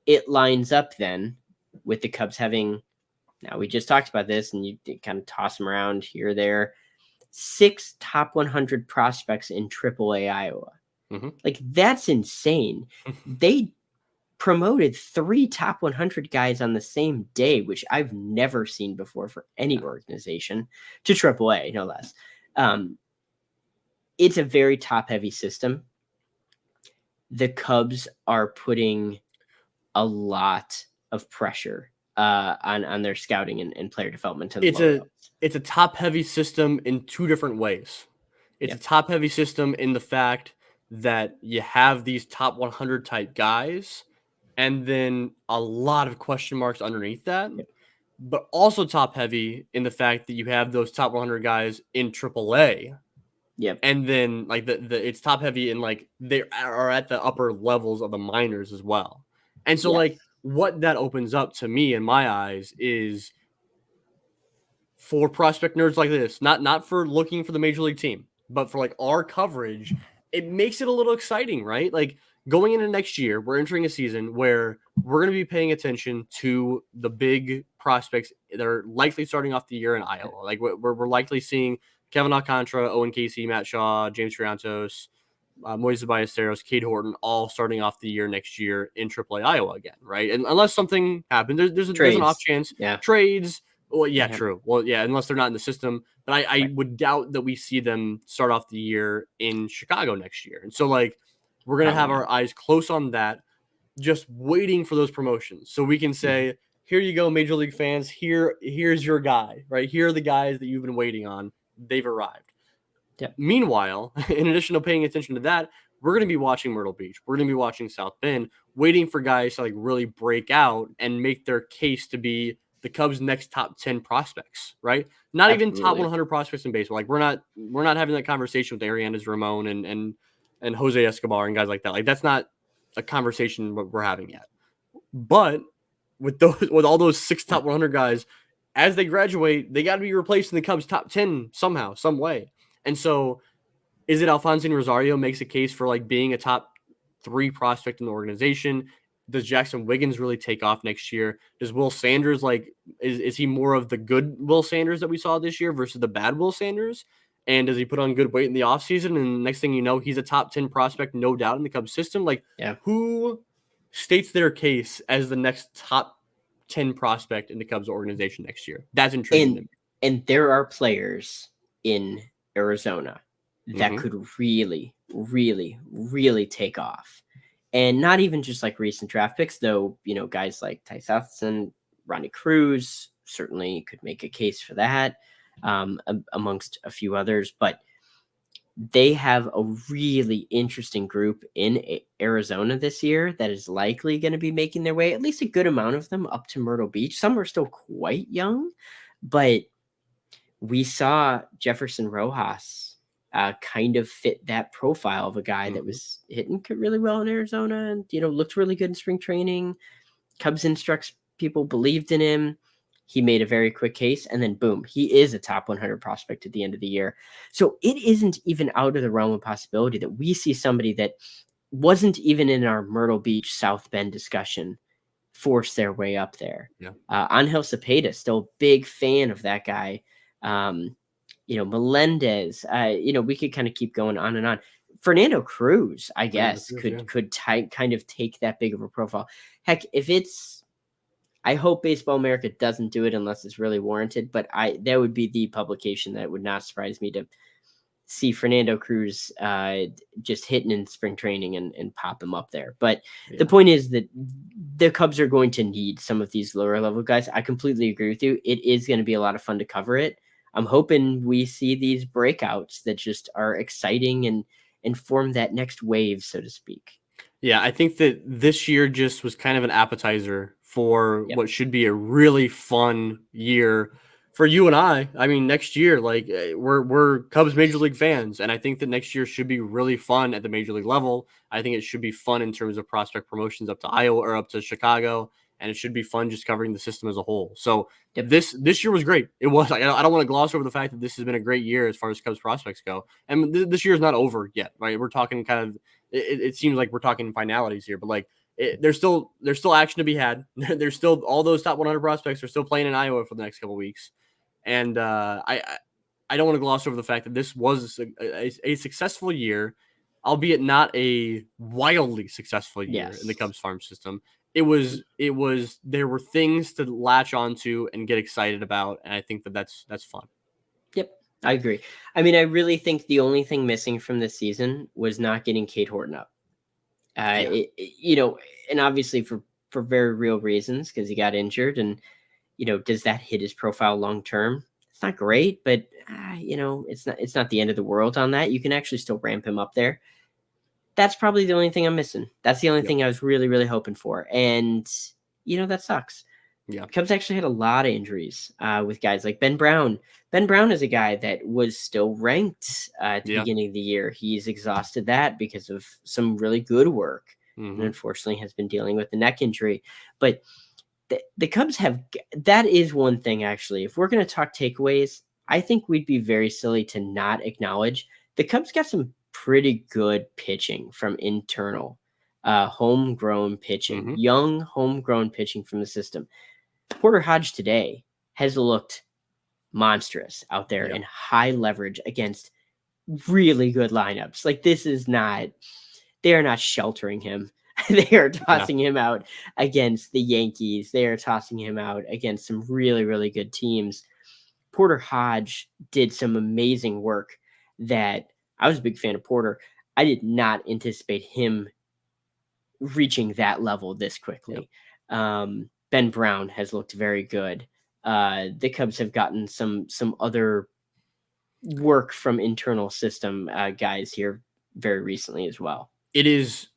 it lines up then with the Cubs having, now we just talked about this and you kind of toss them around here or there, 6 top 100 prospects in AAA Iowa. Like, that's insane. They promoted 3 top 100 guys on the same day, which I've never seen before for any organization, to AAA, no less. It's a very top-heavy system. The Cubs are putting a lot of pressure on their scouting and player development to the lower levels. It's a top-heavy system in 2 different ways. It's a top-heavy system in the fact that you have these top 100 type guys, and then a lot of question marks underneath that. But also top-heavy in the fact that you have those top 100 guys in AAA. And then like the it's top-heavy in like they are at the upper levels of the minors as well. And so like what that opens up to me in my eyes is for prospect nerds like this, not for looking for the major league team, but for like our coverage, it makes it a little exciting, right? Like going into next year, we're entering a season where we're going to be paying attention to the big prospects that are likely starting off the year in Iowa. Like we're likely seeing Kevin Alcantara, Owen Casey, Matt Shaw, James Triantos, Moises Ballesteros, Cade Horton, all starting off the year next year in AAA Iowa again, right? And unless something happens, there's an off chance. Trades. Well, yeah, true. Well, yeah, unless they're not in the system. But I would doubt that we see them start off the year in Chicago next year. And so, like, we're going to have our eyes close on that, just waiting for those promotions. So we can say, here you go, Major League fans. Here's your guy, right? Here are the guys that you've been waiting on. They've arrived. Meanwhile, in addition to paying attention to that, we're going to be watching Myrtle Beach. We're going to be watching South Bend, waiting for guys to like really break out and make their case to be the Cubs' next top 10 prospects, right? Not even top 100 prospects in baseball. Like we're not having that conversation with Ariandes Ramon and Jose Escobar and guys like that. Like that's not a conversation we're having yet. But with all those 6 top 100 guys, as they graduate, they got to be replaced in the Cubs' top 10 somehow, some way. And so, is it Alfonso Rosario makes a case for like being a top 3 prospect in the organization? Does Jackson Wiggins really take off next year? Does Will Sanders is he more of the good Will Sanders that we saw this year versus the bad Will Sanders? And does he put on good weight in the offseason? And next thing you know, he's a top 10 prospect, no doubt, in the Cubs system. Like, who states their case as the next top 10 prospect in the Cubs organization next year? That's intriguing. And there are players in Arizona that could really, really, really take off. And not even just like recent draft picks, though, you know, guys like Ty Southerton, Ronnie Cruz certainly could make a case for that, amongst a few others. But they have a really interesting group in Arizona this year that is likely going to be making their way, at least a good amount of them, up to Myrtle Beach. Some are still quite young, but we saw Jefferson Rojas kind of fit that profile of a guy that was hitting really well in Arizona and, you know, looked really good in spring training. Cubs instructs people believed in him. He made a very quick case, and then boom, he is a top 100 prospect at the end of the year. So it isn't even out of the realm of possibility that we see somebody that wasn't even in our Myrtle Beach South Bend discussion force their way up there. Angel Cepeda, still a big fan of that guy. You know, Melendez, you know, we could kind of keep going on and on. Fernando Cruz, I guess, could kind of take that big of a profile. Heck, I hope Baseball America doesn't do it unless it's really warranted, but that would be the publication that would not surprise me to see Fernando Cruz just hitting in spring training and pop him up there. But the point is that the Cubs are going to need some of these lower level guys. I completely agree with you. It is going to be a lot of fun to cover it. I'm hoping we see these breakouts that just are exciting and form that next wave, so to speak. Yeah, I think that this year just was kind of an appetizer for what should be a really fun year for you and I. I mean, next year, like we're Cubs Major League fans, and I think that next year should be really fun at the Major League level. I think it should be fun in terms of prospect promotions up to Iowa or up to Chicago, and it should be fun just covering the system as a whole. So this year was great. It was. I don't want to gloss over the fact that this has been a great year as far as Cubs prospects go, and this year is not over yet. Right? We're talking kind of. It seems like we're talking finalities here, but like there's still action to be had. There's still all those top 100 prospects are still playing in Iowa for the next couple of weeks, and I don't want to gloss over the fact that this was a successful year, albeit not a wildly successful year in the Yes. Cubs farm system. It was there were things to latch onto and get excited about, and I think that's fun. Yep, I agree. I mean, I really think the only thing missing from this season was not getting Kate Horton up. Yeah, And obviously for very real reasons because he got injured, and does that hit his profile long term? It's not great, but it's not the end of the world on that. You can actually still ramp him up there. That's probably the only thing I'm missing. That's the only yep, thing I was really, really hoping for, and that sucks. yeah, Cubs actually had a lot of injuries with guys like Ben Brown. Ben Brown is a guy that was still ranked at the yeah. beginning of the year. He's exhausted that because of some really good work, and Mm-hmm. unfortunately has been dealing with the neck injury. But the Cubs that is one thing, actually. If we're going to talk takeaways, I think we'd be very silly to not acknowledge the Cubs got some pretty good pitching from internal, homegrown pitching, Mm-hmm. young homegrown pitching from the system. Porter Hodge today has looked monstrous out there Yeah, in high leverage against really good lineups. Like they are not sheltering him. They are yeah, tossing him out against the Yankees. They are tossing him out against some really, really good teams. Porter Hodge did some amazing work that I was a big fan of Porter. I did not anticipate him reaching that level this yep. quickly. Ben Brown has looked very good. The Cubs have gotten some other work from internal system guys here very recently as well. It is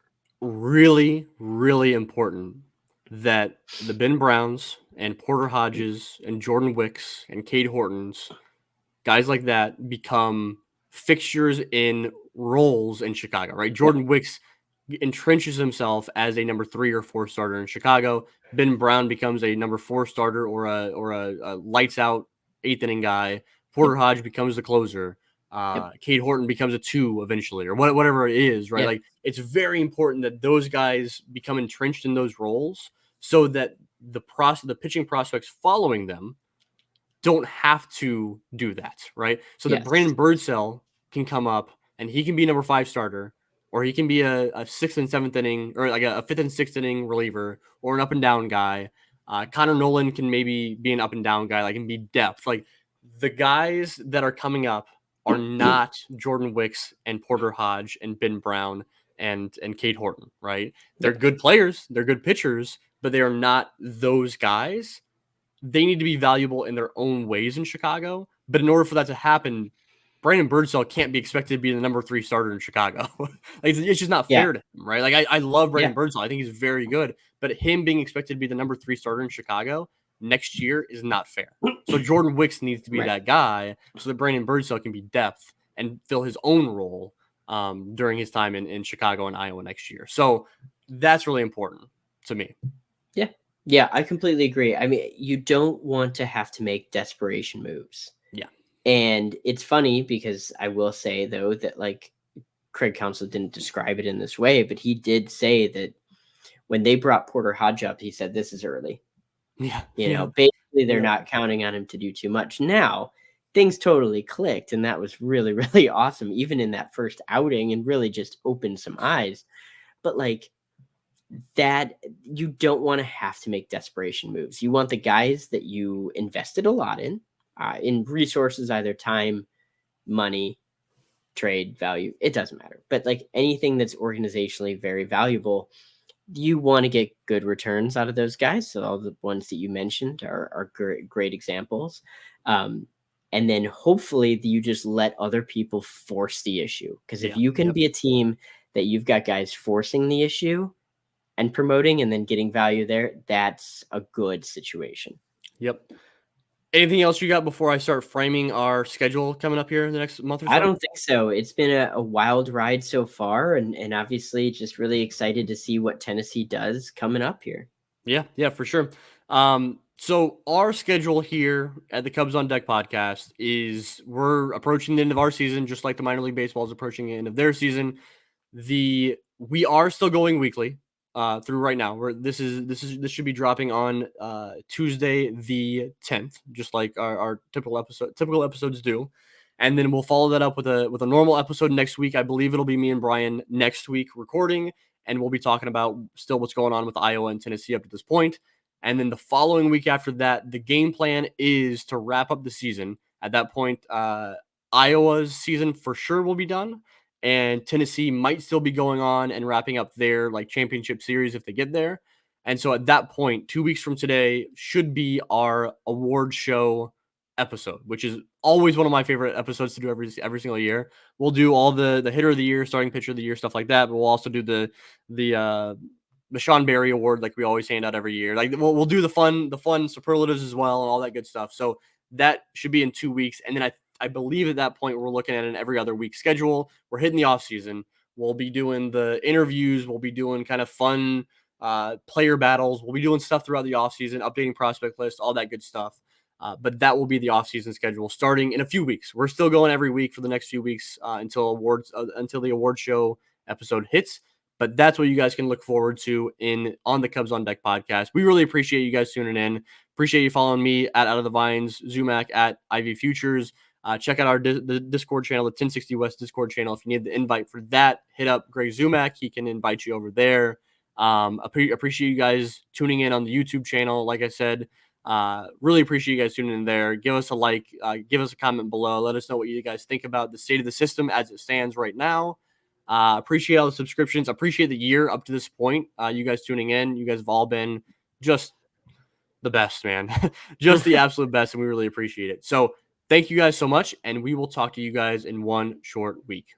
really, really important that the Ben Browns and Porter Hodges and Jordan Wicks and Cade Hortons, guys like that, become fixtures in roles in Chicago, right? Yep. Jordan Wicks entrenches himself as a number 3 or 4 starter in Chicago. Ben Brown becomes a number 4 starter or a lights out 8th inning guy. Porter Yep. Hodge becomes the closer. Yep. Cade Horton becomes a 2 eventually, or whatever it is, right? Yep. Like it's very important that those guys become entrenched in those roles so that the pitching prospects following them don't have to do that, right? So that Yes. Brandon Birdsell can come up and he can be number 5 starter, or he can be a 6th and 7th inning, or like a 5th and 6th inning reliever, or an up and down guy. Connor Nolan can maybe be an up and down guy, like can be depth. Like the guys that are coming up are not Jordan Wicks and Porter Hodge and Ben Brown and Cade Horton, right? They're Yep. good players, they're good pitchers, but they are not those guys. They need to be valuable in their own ways in Chicago. But in order for that to happen, Brandon Birdsell can't be expected to be the number 3 starter in Chicago. Like, it's just not Yeah. fair to him, right? Like I love Yeah. Brandon Birdsell. I think he's very good. But him being expected to be the number 3 starter in Chicago next year is not fair. So Jordan Wicks needs to be Right. that guy so that Brandon Birdsell can be depth and fill his own role during his time in Chicago and Iowa next year. So that's really important to me. Yeah. Yeah. I completely agree. I mean, you don't want to have to make desperation moves. Yeah. And it's funny because I will say though that like Craig Counsell didn't describe it in this way, but he did say that when they brought Porter Hodge up, he said this is early. Yeah. Yeah. Basically they're Yeah. not counting on him to do too much. Now things totally clicked, and that was really, really awesome, even in that first outing, and really just opened some eyes. But like that, you don't want to have to make desperation moves. You want the guys that you invested a lot in resources, either time, money, trade value. It doesn't matter. But like anything that's organizationally very valuable, you want to get good returns out of those guys. So all the ones that you mentioned are great examples. And then hopefully you just let other people force the issue. Because if Yeah. you can Yep. be a team that you've got guys forcing the issue and promoting and then getting value there, that's a good situation. Yep. Anything else you got before I start framing our schedule coming up here in the next month or I so? don't think so. It's been a wild ride so far, and obviously just really excited to see what Tennessee does coming up here. Yeah, for sure. So our schedule here at the Cubs on Deck podcast is we're approaching the end of our season, just like the minor league baseball is approaching the end of their season. We are still going weekly. through right now. This should be dropping on Tuesday the 10th, just like our typical episodes do. And then we'll follow that up with a normal episode next week. I believe it'll be me and Brian next week recording, and we'll be talking about still what's going on with Iowa and Tennessee up to this point. And then the following week after that, the game plan is to wrap up the season. At that point, Iowa's season for sure will be done, and Tennessee might still be going on and wrapping up their like championship series if they get there. And so at that point, 2 weeks from today should be our award show episode, which is always one of my favorite episodes to do every single year. We'll do all the hitter of the year, starting pitcher of the year, stuff like that. But we'll also do the Sean Barry Award like we always hand out every year. Like we'll do the fun superlatives as well and all that good stuff. So that should be in 2 weeks, and then I believe at that point we're looking at an every other week schedule. We're hitting the off season. We'll be doing the interviews. We'll be doing kind of fun player battles. We'll be doing stuff throughout the off season, updating prospect list, all that good stuff. But that will be the off season schedule starting in a few weeks. We're still going every week for the next few weeks until the award show episode hits. But that's what you guys can look forward to on the Cubs on Deck podcast. We really appreciate you guys tuning in. Appreciate you following me at Out of the Vines, Zumach at IV Futures. Check out the Discord channel, the 1060 West Discord channel. If you need the invite for that, hit up Greg Zumach. He can invite you over there. Appreciate you guys tuning in on the YouTube channel. Like I said, really appreciate you guys tuning in there. Give us a like, give us a comment below. Let us know what you guys think about the state of the system as it stands right now. Appreciate all the subscriptions. Appreciate the year up to this point. You guys tuning in. You guys have all been just the best, man. Just the absolute best, and we really appreciate it. So thank you guys so much, and we will talk to you guys in one short week.